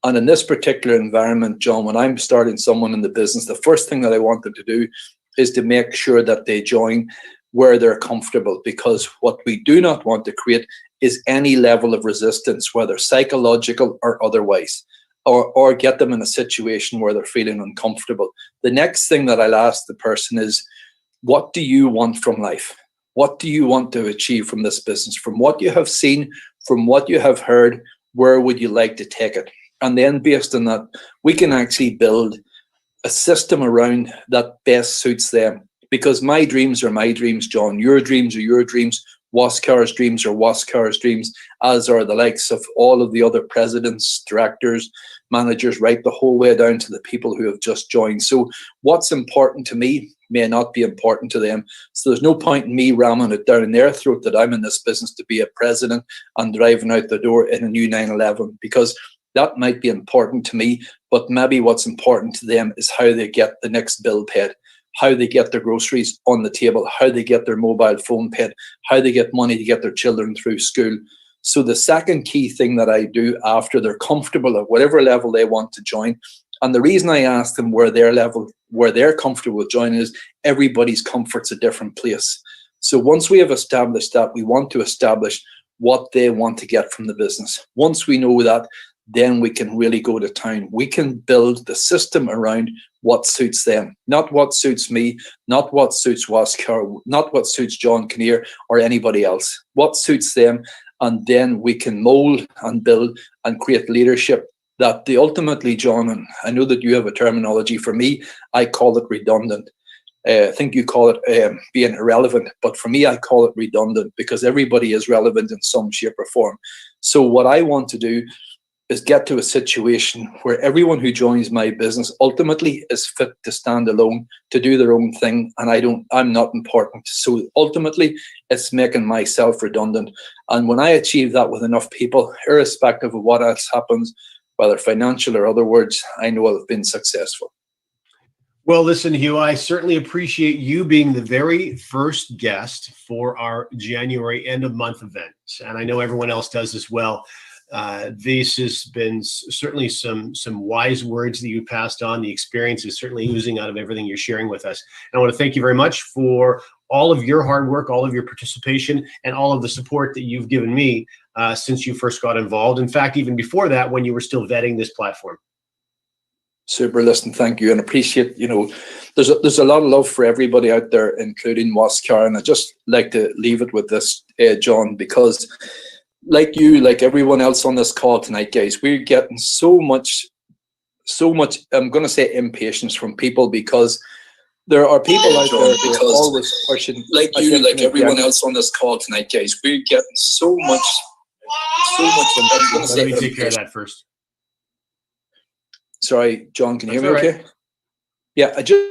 And in this particular environment, John, when I'm starting someone in the business, the first thing that I want them to do is to make sure that they join where they're comfortable, because what we do not want to create is any level of resistance, whether psychological or otherwise, or get them in a situation where they're feeling uncomfortable. The next thing that I'll ask the person is, what do you want from life? What do you want to achieve from this business? From what you have seen, from what you have heard, where would you like to take it? And then based on that, we can actually build a system around that best suits them. Because my dreams are my dreams, John. Your dreams are your dreams. Huascar's dreams are Huascar's dreams, as are the likes of all of the other presidents, directors, managers, right the whole way down to the people who have just joined. So what's important to me may not be important to them. So there's no point in me ramming it down their throat that I'm in this business to be a president and driving out the door in a new 911, because that might be important to me, but maybe what's important to them is how they get the next bill paid, how they get their groceries on the table, how they get their mobile phone paid, how they get money to get their children through school. So the second key thing that I do after they're comfortable at whatever level they want to join, and the reason I ask them where they're comfortable with joining is everybody's comfort's a different place. So once we have established that, we want to establish what they want to get from the business. Once we know that, then we can really go to town. We can build the system around what suits them, not what suits me, not what suits Huascar, not what suits John Kinnear or anybody else. What suits them, and then we can mold and build and create leadership that they ultimately, John, and I know that you have a terminology. For me, I call it redundant. I think you call it being irrelevant, but for me, I call it redundant, because everybody is relevant in some shape or form. So what I want to do is get to a situation where everyone who joins my business ultimately is fit to stand alone, to do their own thing, and I'm not important. So ultimately, it's making myself redundant. And when I achieve that with enough people, irrespective of what else happens, whether financial or other words, I know I've been successful. Well, listen, Hugh, I certainly appreciate you being the very first guest for our January end of month event. And I know everyone else does as well. This has been certainly some wise words that you passed on. The experience is certainly oozing out of everything you're sharing with us. And I want to thank you very much for all of your hard work, all of your participation, and all of the support that you've given me since you first got involved. In fact, even before that, when you were still vetting this platform. Super. Listen, thank you, and appreciate, there's a lot of love for everybody out there, including Huascar, and I just like to leave it with this, John, because like you, like everyone else on this call tonight, guys, we're getting so much, I'm going to say impatience from people, because there are people out there who are always pushing. Like you, like everyone else on this call tonight, guys, we're getting so much. Let me take care of that first. Sorry, John, can you hear me right. okay? Yeah, I just...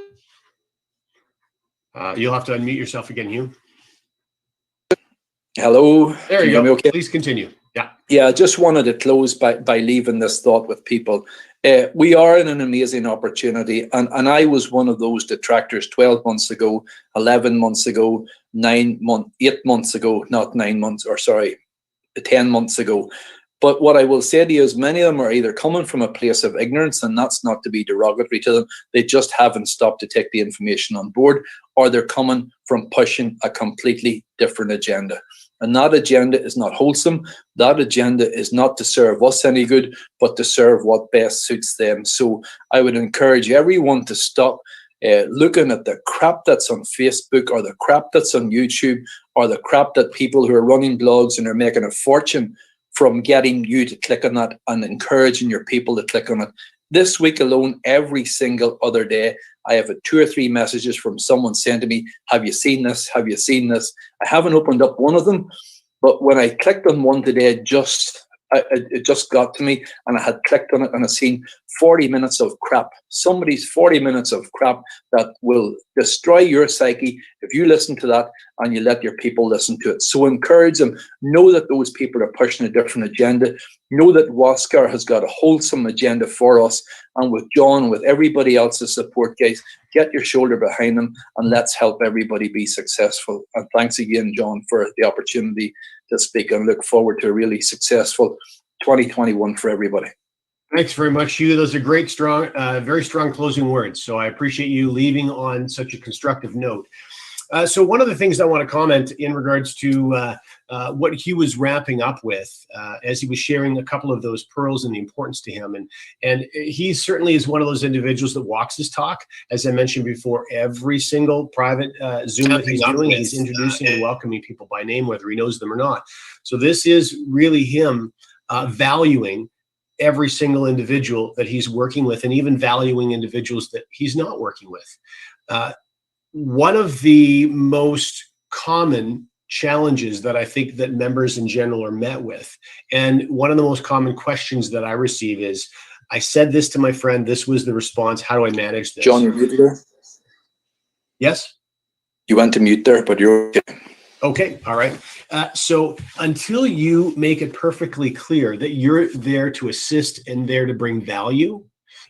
You'll have to unmute yourself again, Hugh. Hello. There you go. Hear me okay? Please continue. Yeah. Yeah, I just wanted to close by leaving this thought with people. We are in an amazing opportunity, and I was one of those detractors 12 months ago, 11 months ago, 8 months ago, not 9 months, or sorry, 10 months ago. But what I will say to you is many of them are either coming from a place of ignorance, and that's not to be derogatory to them. They just haven't stopped to take the information on board, or they're coming from pushing a completely different agenda. And that agenda is not wholesome. That agenda is not to serve us any good, but to serve what best suits them. So I would encourage everyone to stop looking at the crap that's on Facebook, or the crap that's on YouTube, or the crap that people who are running blogs and are making a fortune from getting you to click on that, and encouraging your people to click on it. This week alone, every single other day, I have 2 or 3 messages from someone saying to me, have you seen this? Have you seen this? I haven't opened up one of them, but when I clicked on one today, it just got to me, and I had clicked on it, and I seen 40 minutes of crap. Somebody's 40 minutes of crap that will destroy your psyche if you listen to that and you let your people listen to it. So encourage them. Know that those people are pushing a different agenda. Know that Huascar has got a wholesome agenda for us. And with John, with everybody else's support, guys, get your shoulder behind them, and let's help everybody be successful. And thanks again, John, for the opportunity to speak, and look forward to a really successful 2021 for everybody. Thanks very much, Hugh. Those are great, strong, very strong closing words. So I appreciate you leaving on such a constructive note. So one of the things I want to comment in regards to what Hugh was wrapping up with as he was sharing a couple of those pearls and the importance to him. And he certainly is one of those individuals that walks his talk. As I mentioned before, every single private Zoom that he's doing, he's introducing and welcoming people by name, whether he knows them or not. So this is really him valuing every single individual that he's working with, and even valuing individuals that he's not working with. One of the most common challenges that I think that members in general are met with, and one of the most common questions that I receive is, I said this to my friend, this was the response, how do I manage this? John, you're muted there? Yes? You went to mute there, but you're okay. Okay, all right. So until you make it perfectly clear that you're there to assist and there to bring value,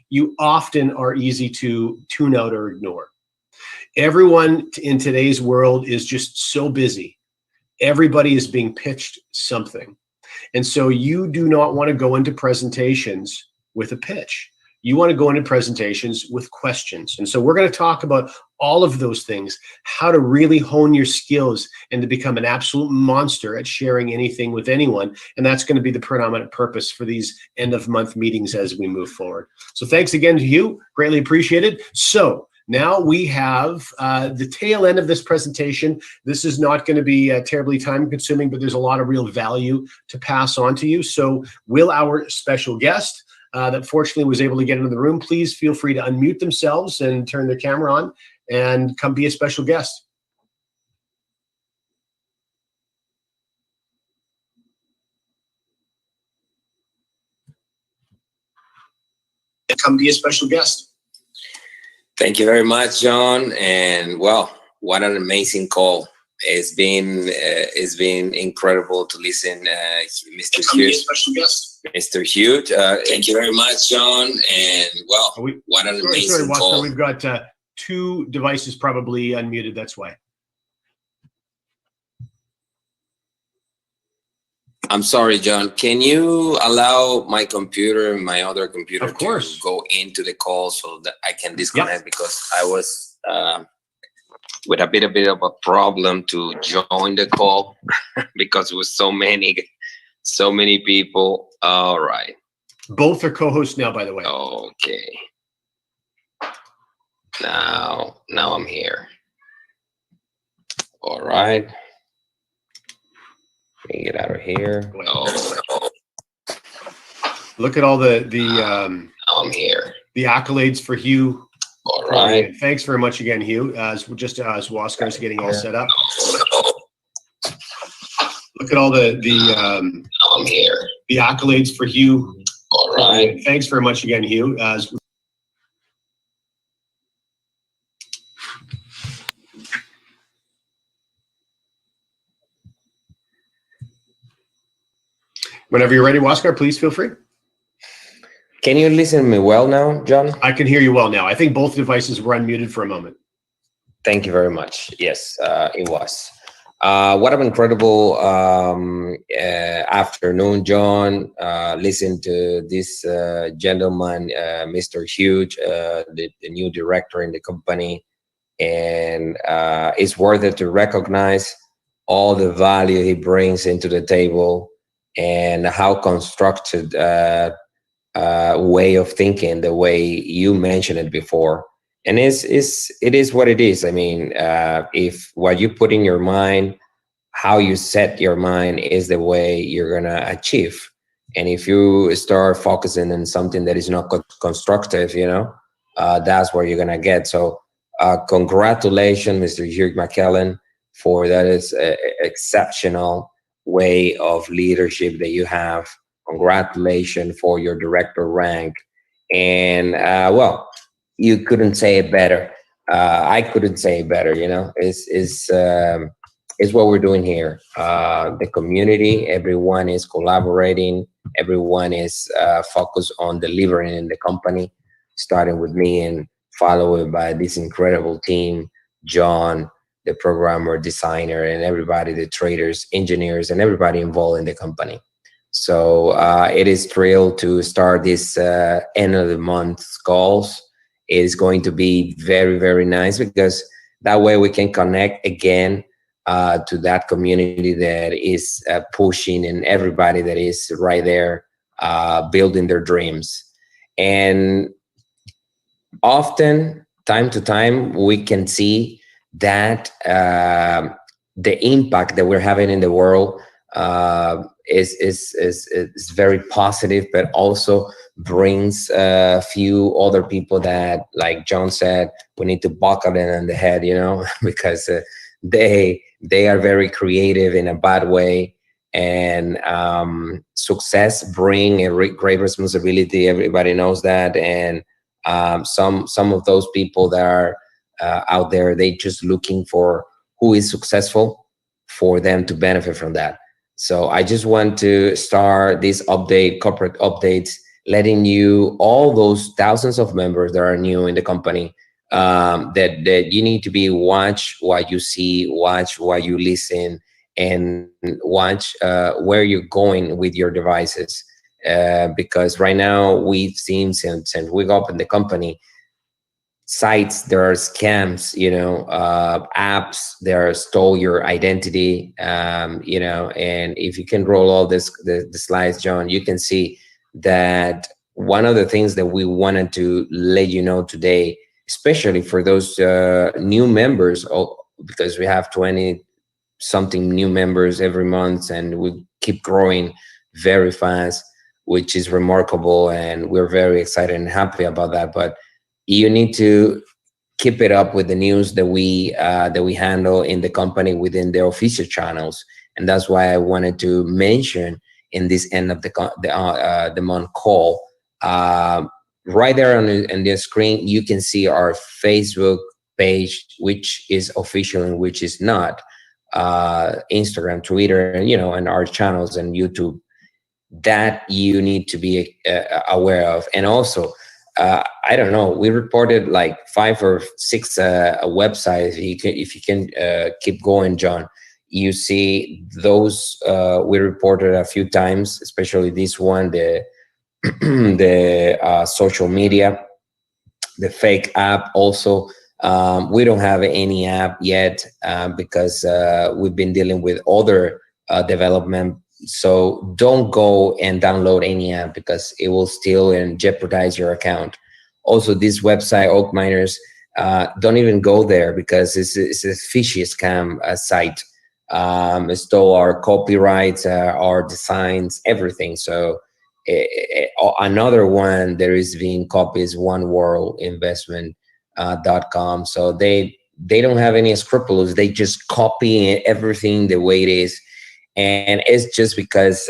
you often are easy to tune out or ignore. Everyone in today's world is just so busy. Everybody is being pitched something. And so you do not want to go into presentations with a pitch. You want to go into presentations with questions. And so we're going to talk about all of those things, how to really hone your skills and to become an absolute monster at sharing anything with anyone. And that's going to be the predominant purpose for these end of month meetings as we move forward. So thanks again to you. Greatly appreciated. So now we have the tail end of this presentation. This is not going to be terribly time consuming, but there's a lot of real value to pass on to you. So will our special guest that fortunately was able to get into the room, please feel free to unmute themselves and turn their camera on and come be a special guest. Come be a special guest. Thank you very much, John. And well, what an amazing call. It's been incredible to listen, Mr. Hughes. Mr. Hughes, thank you very much, John. And well, what an amazing call. We've got 2 devices probably unmuted. That's why. I'm sorry, John. Can you allow my computer, my other computer, Of course, to go into the call so that I can disconnect? Because I was with a bit of a problem to join the call because it was so many people. All right. Both are co-hosts now, by the way. Okay. Now I'm here. All right. Let me get out of here. Oh. Look at all the I'm here. The accolades for Hugh. All right. Thanks very much again, Hugh. As Huascar is getting all set up. Look at all the I'm here. The accolades for Hugh. All right. Thanks very much again, Hugh. Whenever you're ready, Huascar, please feel free. Can you listen to me well now, John? I can hear you well now. I think both devices were unmuted for a moment. Thank you very much. Yes, it was. What an incredible afternoon, John. Listen to this gentleman, Mr. Huge, the new director in the company. And it's worth it to recognize all the value he brings into the table and how constructed way of thinking, the way you mentioned it before. And it is what it is. I mean, if what you put in your mind, how you set your mind is the way you're going to achieve. And if you start focusing on something that is not constructive, that's where you're going to get. So congratulations, Mr. Hugh McKellen, for that is exceptional way of leadership that you have. Congratulations for your director rank. And well, you couldn't say it better. I couldn't say it better. It's what we're doing here. The community, everyone is collaborating. Everyone is focused on delivering in the company, starting with me and followed by this incredible team, John, the programmer, designer, and everybody, the traders, engineers, and everybody involved in the company. So it is thrilled to start this end of the month calls. It is going to be very, very nice because that way we can connect again to that community that is pushing and everybody that is right there building their dreams. And often, time to time, we can see that the impact that we're having in the world is very positive, but also brings a few other people that, like John said, we need to buckle in on the head, because they are very creative in a bad way. And success bring a great responsibility. Everybody knows that. And some of those people that are out there, they just looking for who is successful for them to benefit from that. So I just want to start this corporate updates, letting you, all those thousands of members that are new in the company, that you need to be watch what you see, watch what you listen, and watch where you're going with your devices. Because right now we've seen since we got up in the company, sites, there are scams, apps that are stole your identity, and if you can roll all the slides, John, you can see that one of the things that we wanted to let you know today, especially for those new members, because we have 20 something new members every month and we keep growing very fast, which is remarkable, and we're very excited and happy about that. But you need to keep it up with the news that we handle in the company within the official channels, and that's why I wanted to mention in this end of the month call, right there on the screen, you can see our Facebook page, which is official and which is not, Instagram, Twitter, and and our channels and YouTube that you need to be aware of. And also, I don't know, we reported like 5 or 6 websites. If you can keep going, John, you see those we reported a few times, especially this one, the the social media, the fake app also. We don't have any app yet because we've been dealing with other development. So don't go and download any app because it will steal and jeopardize your account. Also, this website, Oak Miners, don't even go there because it's a fishy scam site. Stole our copyrights, our designs, everything. So another one there is being copied is oneworldinvestment.com. So they don't have any scruples. They just copy everything the way it is, and it's just because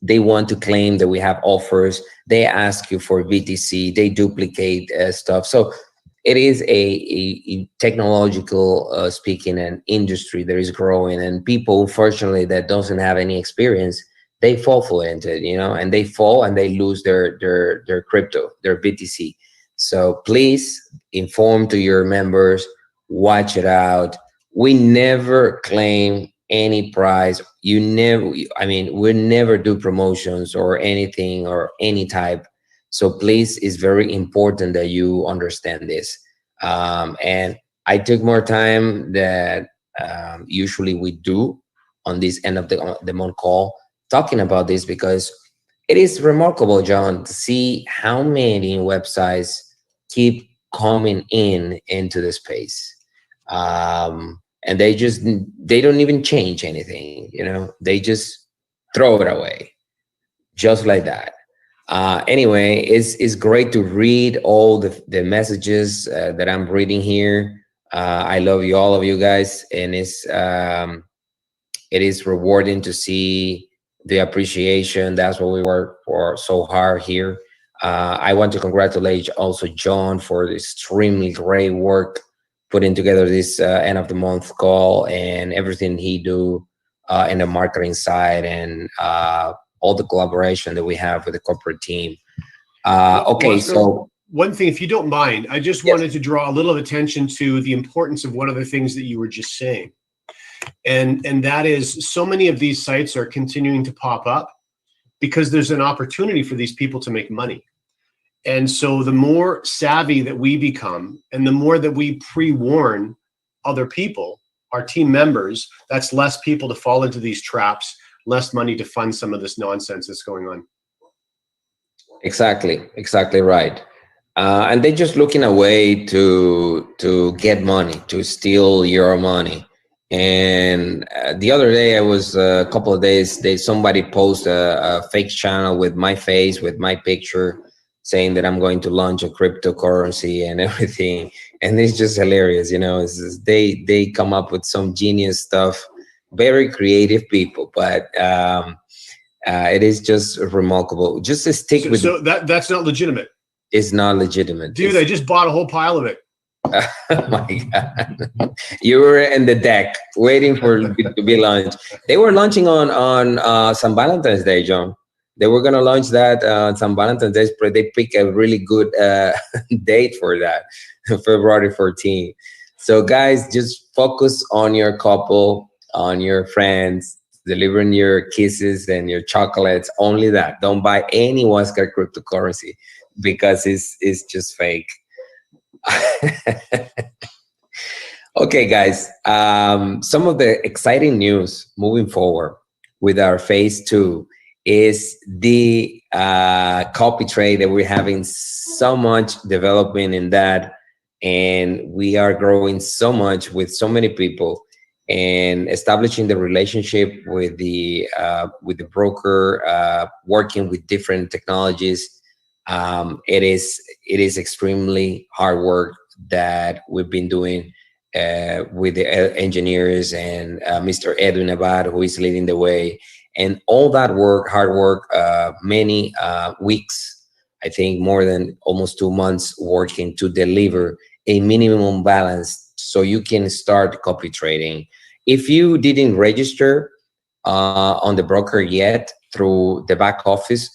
they want to claim that we have offers. They ask you for BTC. They duplicate stuff. So it is a technological speaking an industry that is growing, and people, fortunately, that doesn't have any experience, they fall for it, and they fall and they lose their crypto, their BTC. So please inform to your members, watch it out. We never claim any prize. We never do promotions or anything or any type. So please, it's very important that you understand this. And I took more time than usually we do on this end of the month call talking about this, because it is remarkable, John, to see how many websites keep coming into the space. And they don't even change anything, they just throw it away just like that. Anyway, it's great to read all the messages that I'm reading here. I love you, all of you guys, and it is rewarding to see the appreciation. That's what we work for so hard here. I want to congratulate also John for the extremely great work putting together this end of the month call and everything he do in the marketing side, and all the collaboration that we have with the corporate team. Okay, so one thing, if you don't mind, I just wanted to draw a little attention to the importance of one of the things that you were just saying. And that is, so many of these sites are continuing to pop up because there's an opportunity for these people to make money. And so the more savvy that we become and the more that we pre-warn other people, our team members, that's less people to fall into these traps, less money to fund some of this nonsense that's going on. Exactly right. And they're just looking a way to get money, to steal your money. And the other day, I was a couple of days, somebody posted a fake channel with my face, with my picture, saying that I'm going to launch a cryptocurrency and everything. And it's just hilarious, they come up with some genius stuff, very creative people, but it is just remarkable. Just to stick with. So that's not legitimate. It's not legitimate. Dude, I just bought a whole pile of it. Oh my God. You were in the deck waiting for it to be launched. They were launching on St. Valentine's Day, John. They were going to launch that on St. Valentine's Day, but they picked a really good date for that, February 14th. So guys, just focus on your couple, on your friends, delivering your kisses and your chocolates, only that. Don't buy any Huascar cryptocurrency because it's just fake. Okay, guys, some of the exciting news moving forward with our phase 2 is the copy trade that we're having so much development in that, and we are growing so much with so many people and establishing the relationship with the broker, working with different technologies. It is extremely hard work that we've been doing with the engineers and Mr. Edwin Abad, who is leading the way, and all that work, hard work, many weeks, I think more than almost 2 months working to deliver a minimum balance so you can start copy trading. If you didn't register on the broker yet through the back office,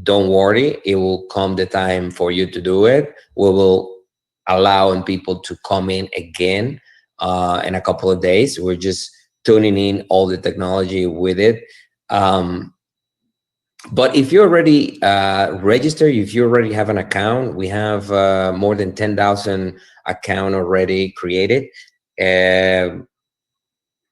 don't worry, it will come the time for you to do it. We will allow people to come in again in a couple of days. We're just tuning in all the technology with it. But if you're already registered, if you already have an account, we have more than 10,000 account already created.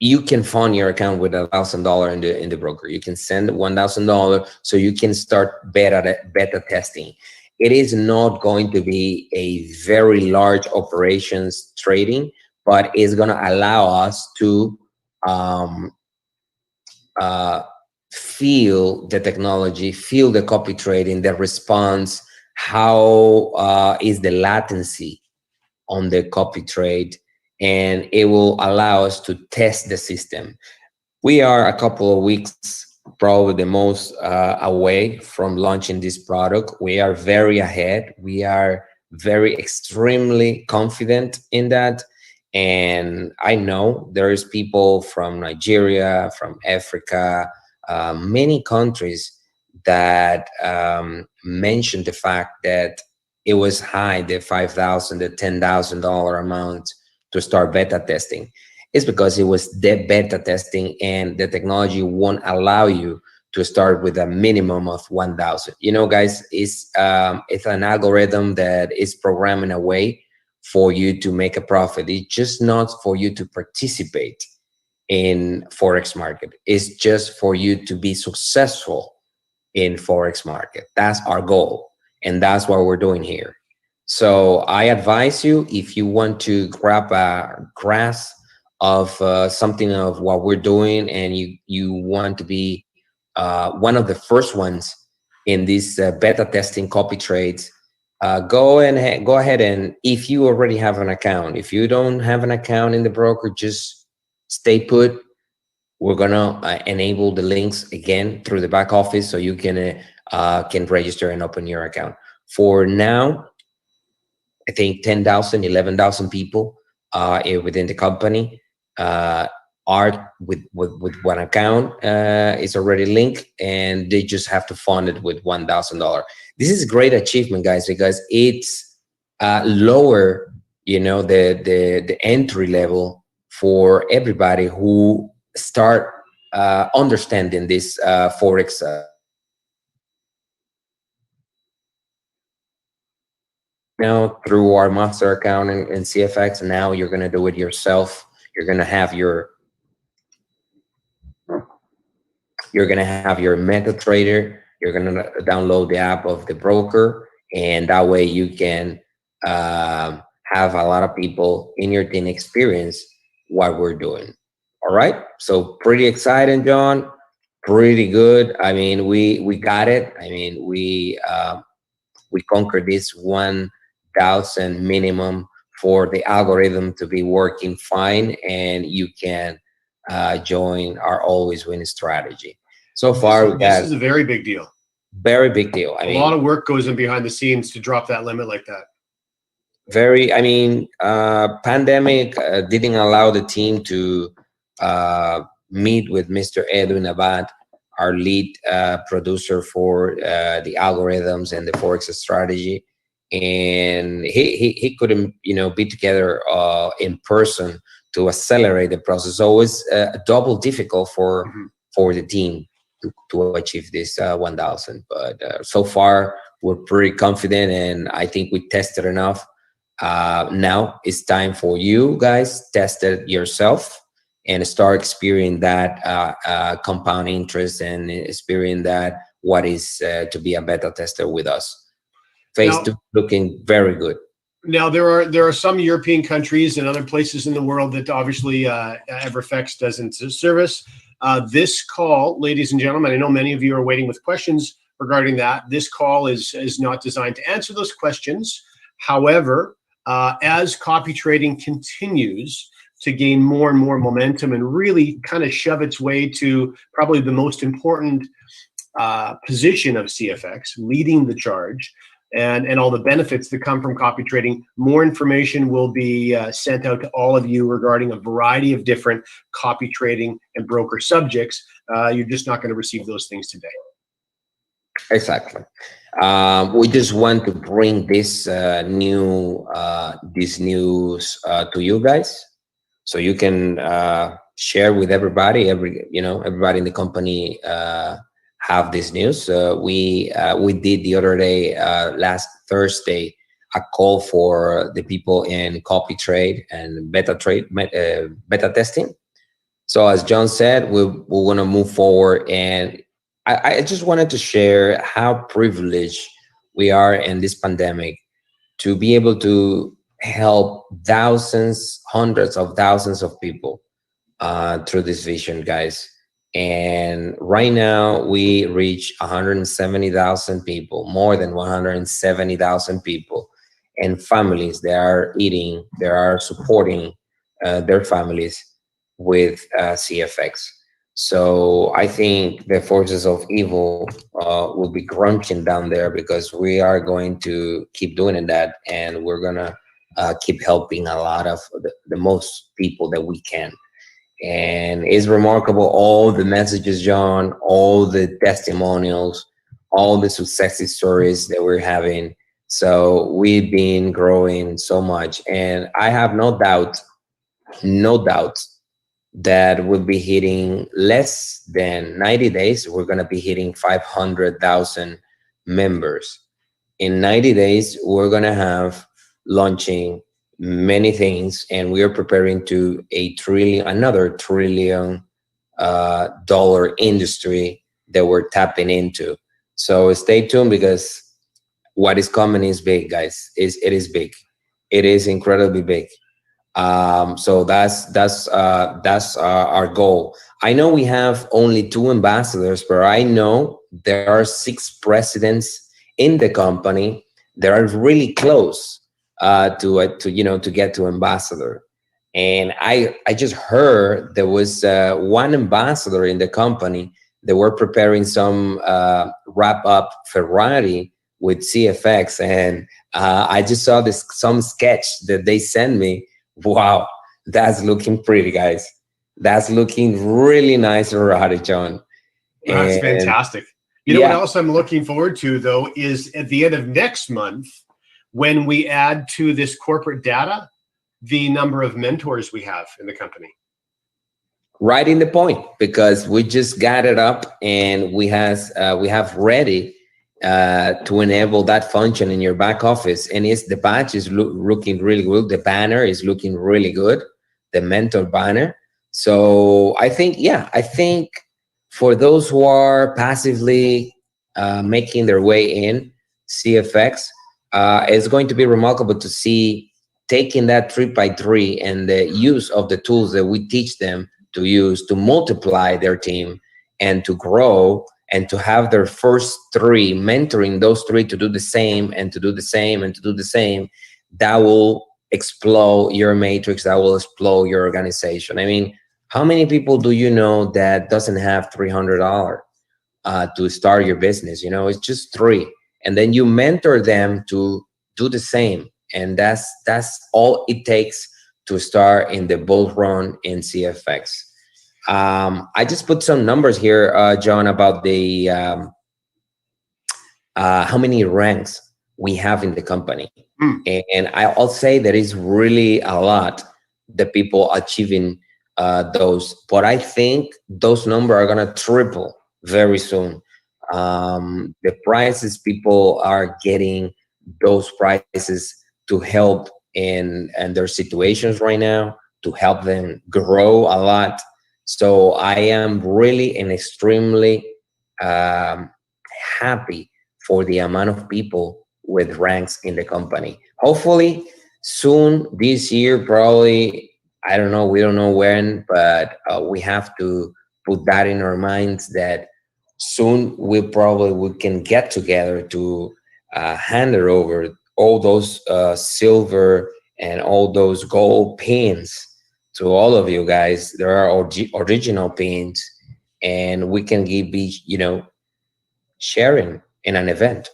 You can fund your account with $1,000 in the broker. You can send $1,000 so you can start beta testing. It is not going to be a very large operations trading, but it's going to allow us to feel the technology, feel the copy trading, the response, how is the latency on the copy trade, and it will allow us to test the system. We are a couple of weeks, probably the most away from launching this product. We are very ahead. We are very extremely confident in that. And I know there's people from Nigeria, from Africa, many countries that mentioned the fact that it was high, the $5,000, the $10,000 amount to start beta testing. It's because it was the beta testing, and the technology won't allow you to start with a minimum of 1,000. You know, guys, it's an algorithm that is programmed in a way for you to make a profit. It's just not for you to participate in Forex market. It's just for you to be successful in Forex market. That's our goal. And that's what we're doing here. So I advise you, if you want to grab a grasp of something of what we're doing, and you want to be one of the first ones in this beta testing copy trades, go ahead, and if you already have an account, if you don't have an account in the broker, just stay put. We're gonna enable the links again through the back office so you can register and open your account. For now, I think 10,000, 11,000 people within the company are with one account. It's already linked, and they just have to fund it with $1,000. This is a great achievement, guys, because it's lower, you know, the entry level for everybody who start understanding this Forex. Now through our master account in CFX, and now you're going to do it yourself. You're going to have your MetaTrader. You're going to download the app of the broker, and that way you can have a lot of people in your team experience what we're doing. All right, so pretty exciting, John. Pretty good. I mean, we got it. I mean, we conquered this 1,000 minimum for the algorithm to be working fine, and you can join our always win strategy. So far, this is a very big deal. Very big deal. I mean, a lot of work goes in behind the scenes to drop that limit like that. Very. I mean, pandemic didn't allow the team to meet with Mr. Edwin Abad, our lead producer for the algorithms and the Forex strategy, and he couldn't, you know, be together in person to accelerate the process. So it was double difficult for the team to achieve this 1,000. But so far, we're pretty confident, and I think we tested enough. Now it's time for you guys test it yourself and start experiencing that compound interest, and experiencing that what is to be a beta tester with us. Phase 2 looking very good. Now there are some European countries and other places in the world that obviously EverFX doesn't service. This call, ladies and gentlemen, I know many of you are waiting with questions regarding that. This call is not designed to answer those questions. However, as copy trading continues to gain more and more momentum and really kind of shove its way to probably the most important position of CFX, leading the charge, and all the benefits that come from copy trading, more information will be sent out to all of you regarding a variety of different copy trading and broker subjects. You're just not going to receive those things today. Exactly. We just want to bring this news to you guys, so you can share with everybody. Everybody in the company have this news. We did the other day, last Thursday, a call for the people in copy trade and beta testing. So as John said, we want to move forward, and I just wanted to share how privileged we are in this pandemic to be able to help thousands, hundreds of thousands of people through this vision, guys. And right now we reach 170,000 people, more than 170,000 people, and families that are eating, they are supporting their families with CFX. So I think the forces of evil will be crunching down there, because we are going to keep doing that, and we're gonna keep helping a lot of the most people that we can. And it's remarkable, all the messages, John, all the testimonials, all the success stories that we're having. So we've been growing so much, and I have no doubt that we'll be hitting less than 90 days. We're going to be hitting 500,000 members. In 90 days, we're going to have launching many things, and we are preparing to another $1 trillion industry that we're tapping into. So stay tuned, because what is coming is big, guys. It is big. It is incredibly big. So that's our goal. I know we have only 2 ambassadors, but I know there are 6 presidents in the company that are really close to get to ambassador. And I just heard there was 1 ambassador in the company that were preparing some wrap up Ferrari with CFX, and I just saw some sketch that they sent me. Wow, that's looking pretty, guys. That's looking really nice already, John. That's fantastic. You know what else I'm looking forward to, though, is at the end of next month, when we add to this corporate data the number of mentors we have in the company. Right in the point, because we just got it up, and we have ready to enable that function in your back office, and the badge is looking really good. The banner is looking really good, the mentor banner. So I think for those who are passively making their way in CFX, it's going to be remarkable to see taking that 3x3 and the use of the tools that we teach them to use to multiply their team and to grow, and to have their first 3, mentoring those 3 to do the same, and to do the same, and to do the same. That will explode your matrix. That will explode your organization. I mean, how many people do you know that doesn't have $300 to start your business? It's just 3. And then you mentor them to do the same. And that's all it takes to start in the bull run in CFX. I just put some numbers here, John, about the how many ranks we have in the company. And I'll say that is really a lot, the people achieving those. But I think those numbers are going to triple very soon. The prices people are getting, those prices to help in their situations right now, to help them grow a lot. So I am really and extremely happy for the amount of people with ranks in the company. Hopefully soon this year, probably, I don't know, we don't know when, but we have to put that in our minds that soon we can get together to hand it over all those silver and all those gold pins to all of you guys. There are original pins, and we can sharing an event,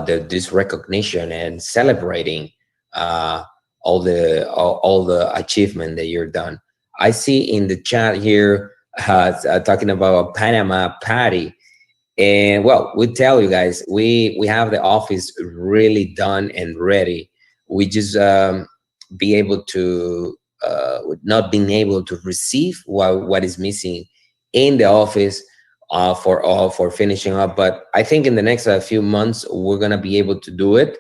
this recognition and celebrating all the achievement that you're done. I see in the chat here talking about a Panama party. And well, we tell you guys, we have the office really done and ready. We just be able to not being able to receive what is missing in the office for finishing up. But I think in the next few months we're gonna be able to do it,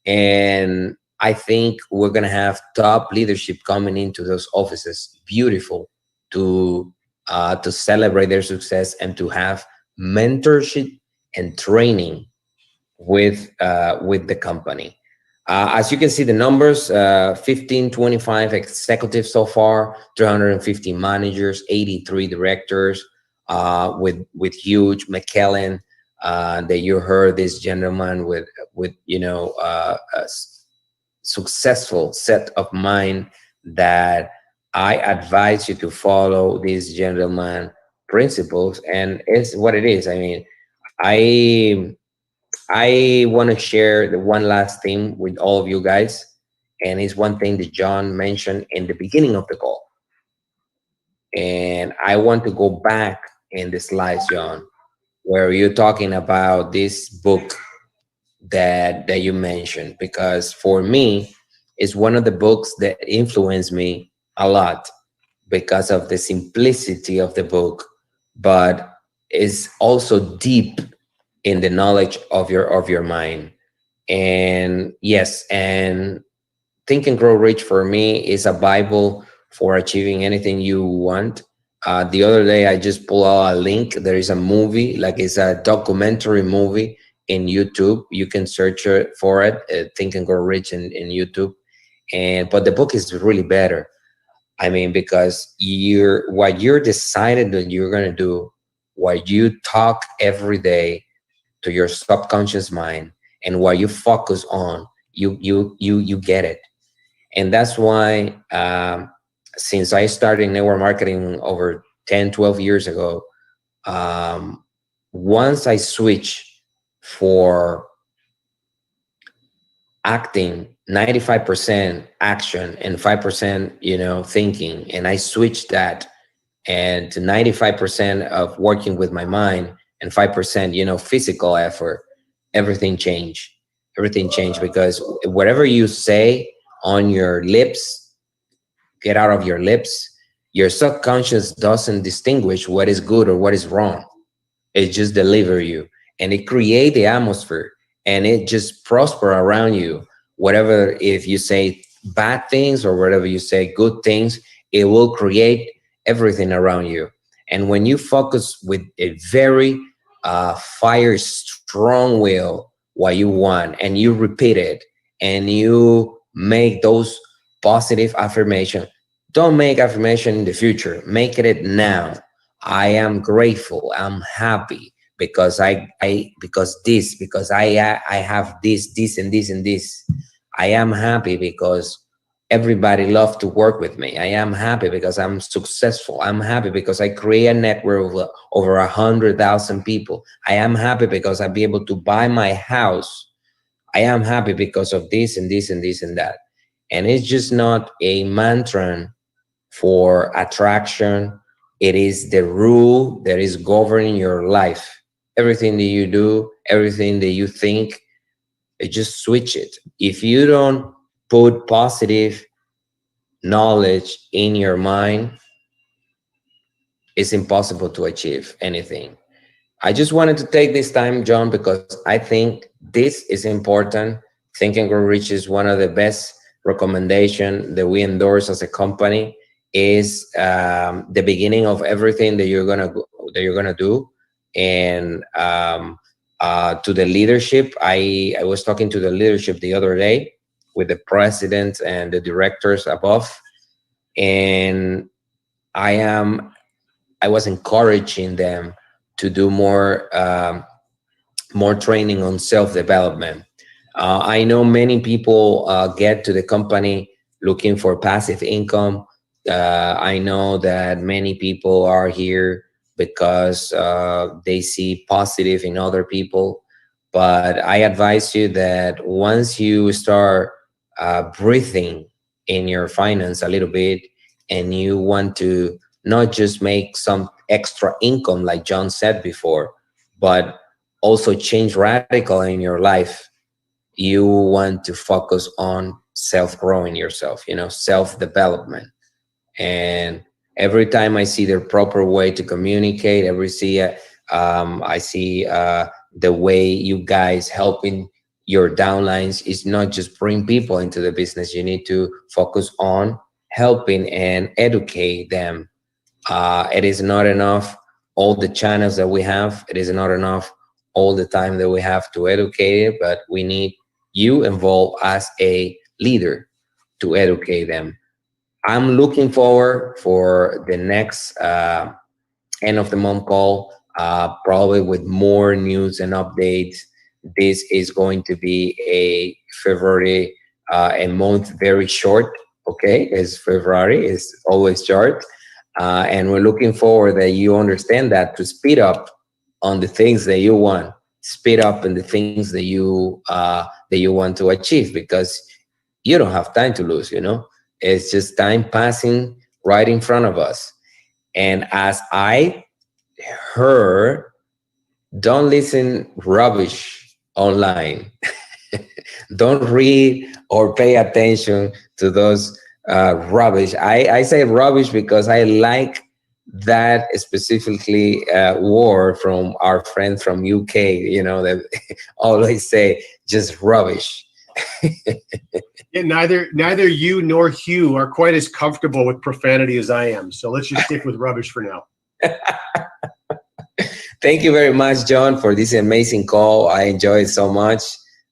and I think we're gonna have top leadership coming into those offices, beautiful, to celebrate their success and to have mentorship and training with the company. As you can see, the numbers, 1525 executives so far, 350 managers, 83 directors, with huge McKellen, that you heard this gentleman with successful set of mind, that I advise you to follow this gentleman principles, and it's what it is. I mean, I want to share the one last thing with all of you guys, and it's one thing that John mentioned in the beginning of the call. And I want to go back in the slides, John, where you're talking about this book that you mentioned, because for me, it's one of the books that influenced me a lot because of the simplicity of the book, but it's also deep in the knowledge of your mind. And yes, and Think and Grow Rich for me is a Bible for achieving anything you want. The other day I just pulled out a link. There is a movie, like it's a documentary movie in YouTube. You can search for it, Think and Grow Rich in YouTube. But the book is really better. I mean, because what you're decided that you're gonna do, what you talk every day to your subconscious mind, and what you focus on, you get it. And that's why, since I started network marketing over 10-12 years ago, once I switch for acting 95% action and 5% thinking, and I switched that and to 95% of working with my mind and 5% physical effort, everything changed. Everything changed, because whatever you say on your lips, get out of your lips, your subconscious doesn't distinguish what is good or what is wrong. It just delivers you, and it creates the atmosphere, and it just prosper around you. Whatever, if you say bad things or whatever you say good things, it will create everything around you. And when you focus with a very fire strong will what you want, and you repeat it, and you make those positive affirmation, don't make affirmation in the future, make it now. I am grateful, I'm happy because I have this and this and this. I am happy because everybody loves to work with me. I am happy because I'm successful. I'm happy because I create a network of over 100,000 people. I am happy because I'll be able to buy my house. I am happy because of this and this and this and that. And it's just not a mantra for attraction. It is the rule that is governing your life. Everything that you do, everything that you think, just switch it. If you don't put positive knowledge in your mind, it's impossible to achieve anything. I just wanted to take this time, John, because I think this is important. Think and Grow Rich is one of the best recommendation that we endorse as a company. Is the beginning of everything that you're gonna do. And to the leadership, I was talking to the leadership the other day with the president and the directors above, and I was encouraging them to do more training on self-development. I know many people get to the company looking for passive income. I know that many people are here because they see positive in other people. But I advise you that once you start breathing in your finance a little bit, and you want to not just make some extra income, like John said before, but also change radical in your life, you want to focus on self-growing yourself, self-development. And every time I see the proper way to communicate, I see the way you guys helping your downlines is not just bring people into the business. You need to focus on helping and educate them. It is not enough all the channels that we have. It is not enough all the time that we have to educate it, but we need you involved as a leader to educate them. I'm looking forward for the next end of the month call, probably with more news and updates. This is going to be a February, a month very short. Okay, it's February, it's always short. And we're looking forward that you understand that to speed up on the things that you want, speed up in the things that you want to achieve, because you don't have time to lose. It's just time passing right in front of us. And as I heard, don't listen rubbish online. Don't read or pay attention to those rubbish. I say rubbish because I like that specifically word from our friend from UK, that always say just rubbish. Yeah, neither you nor Hugh are quite as comfortable with profanity as I am. So let's just stick with rubbish for now. Thank you very much, John, for this amazing call. I enjoyed it so much.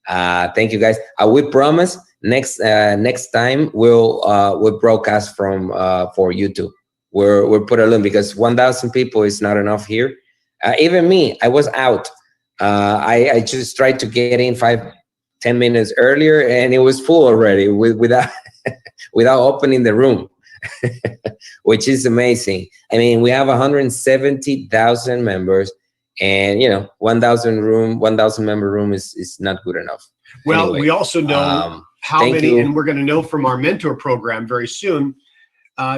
Thank you, guys. We promise next time we'll broadcast from for YouTube. We'll put a link, because 1,000 people is not enough here. Even me, I was out. I just tried to get in 5-10 minutes earlier, and it was full already without without opening the room, which is amazing. I mean, we have 170,000 members, and 1,000 member room is not good enough. Well, Anyway, we also know how many, you. and we're going to know from our mentor program very soon,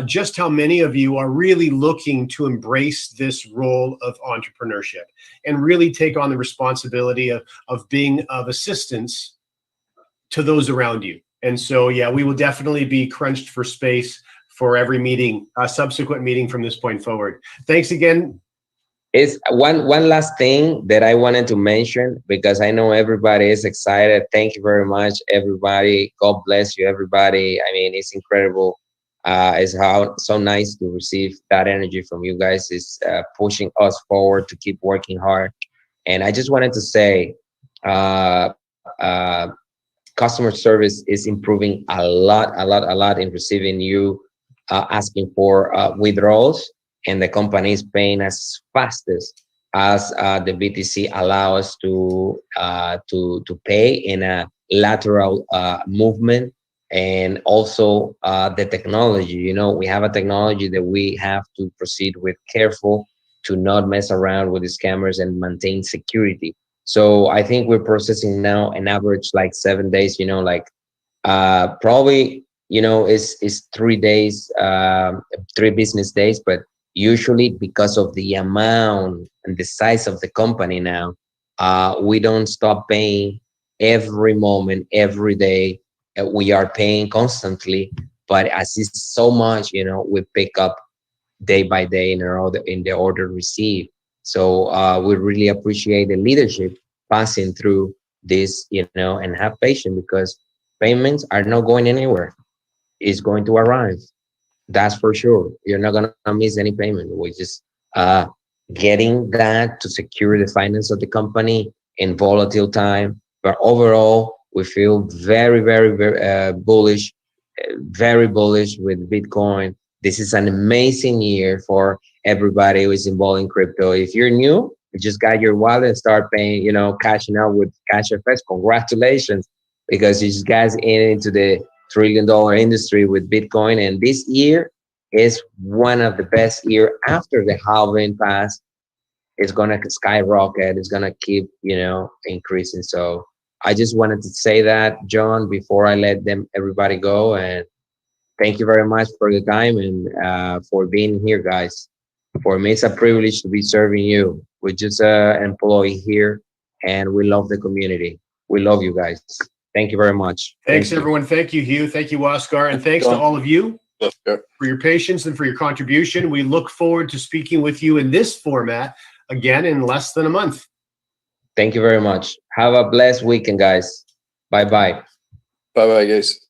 just how many of you are really looking to embrace this role of entrepreneurship and really take on the responsibility of being of assistance to those around you. And so, yeah, we will definitely be crunched for space for every meeting, subsequent meeting from this point forward. Thanks again. Is one last thing that I wanted to mention, because I know everybody is excited. Thank you very much, everybody. God bless you, everybody. I mean, it's incredible. It's so nice to receive that energy from you guys. It's pushing us forward to keep working hard. And I just wanted to say, customer service is improving a lot in receiving you asking for withdrawals, and the company is paying as fast as the BTC allow us to pay in a lateral movement. And also the technology, we have a technology that we have to proceed with careful to not mess around with the scammers and maintain security. So I think we're processing now an average like 7 days, probably, is 3 days, 3 business days, but usually because of the amount and the size of the company now, we don't stop paying every moment, every day. We are paying constantly, but as it's so much, we pick up day by day in the order received. So we really appreciate the leadership passing through this, and have patience, because payments are not going anywhere. It's going to arrive. That's for sure. You're not going to miss any payment. We're just getting that to secure the finance of the company in volatile time. But overall, we feel very, very, very bullish, very bullish with Bitcoin. This is an amazing year for everybody who is involved in crypto. If you're new, you just got your wallet and start paying, cashing out with CashFX. Congratulations, because you just guys into the $1 trillion industry with Bitcoin. And this year is one of the best year after the halving pass. It's going to skyrocket. It's going to keep, increasing. So I just wanted to say that, John, before I let everybody go. And thank you very much for the time and for being here, guys. For me, it's a privilege to be serving you. We're just an employee here, and we love the community. We love you guys. Thank you very much. Thanks, everyone. Thank you, Hugh. Thank you, Huascar. And thanks to all of you for your patience and for your contribution. We look forward to speaking with you in this format again in less than a month. Thank you very much. Have a blessed weekend, guys. Bye-bye. Bye-bye, guys.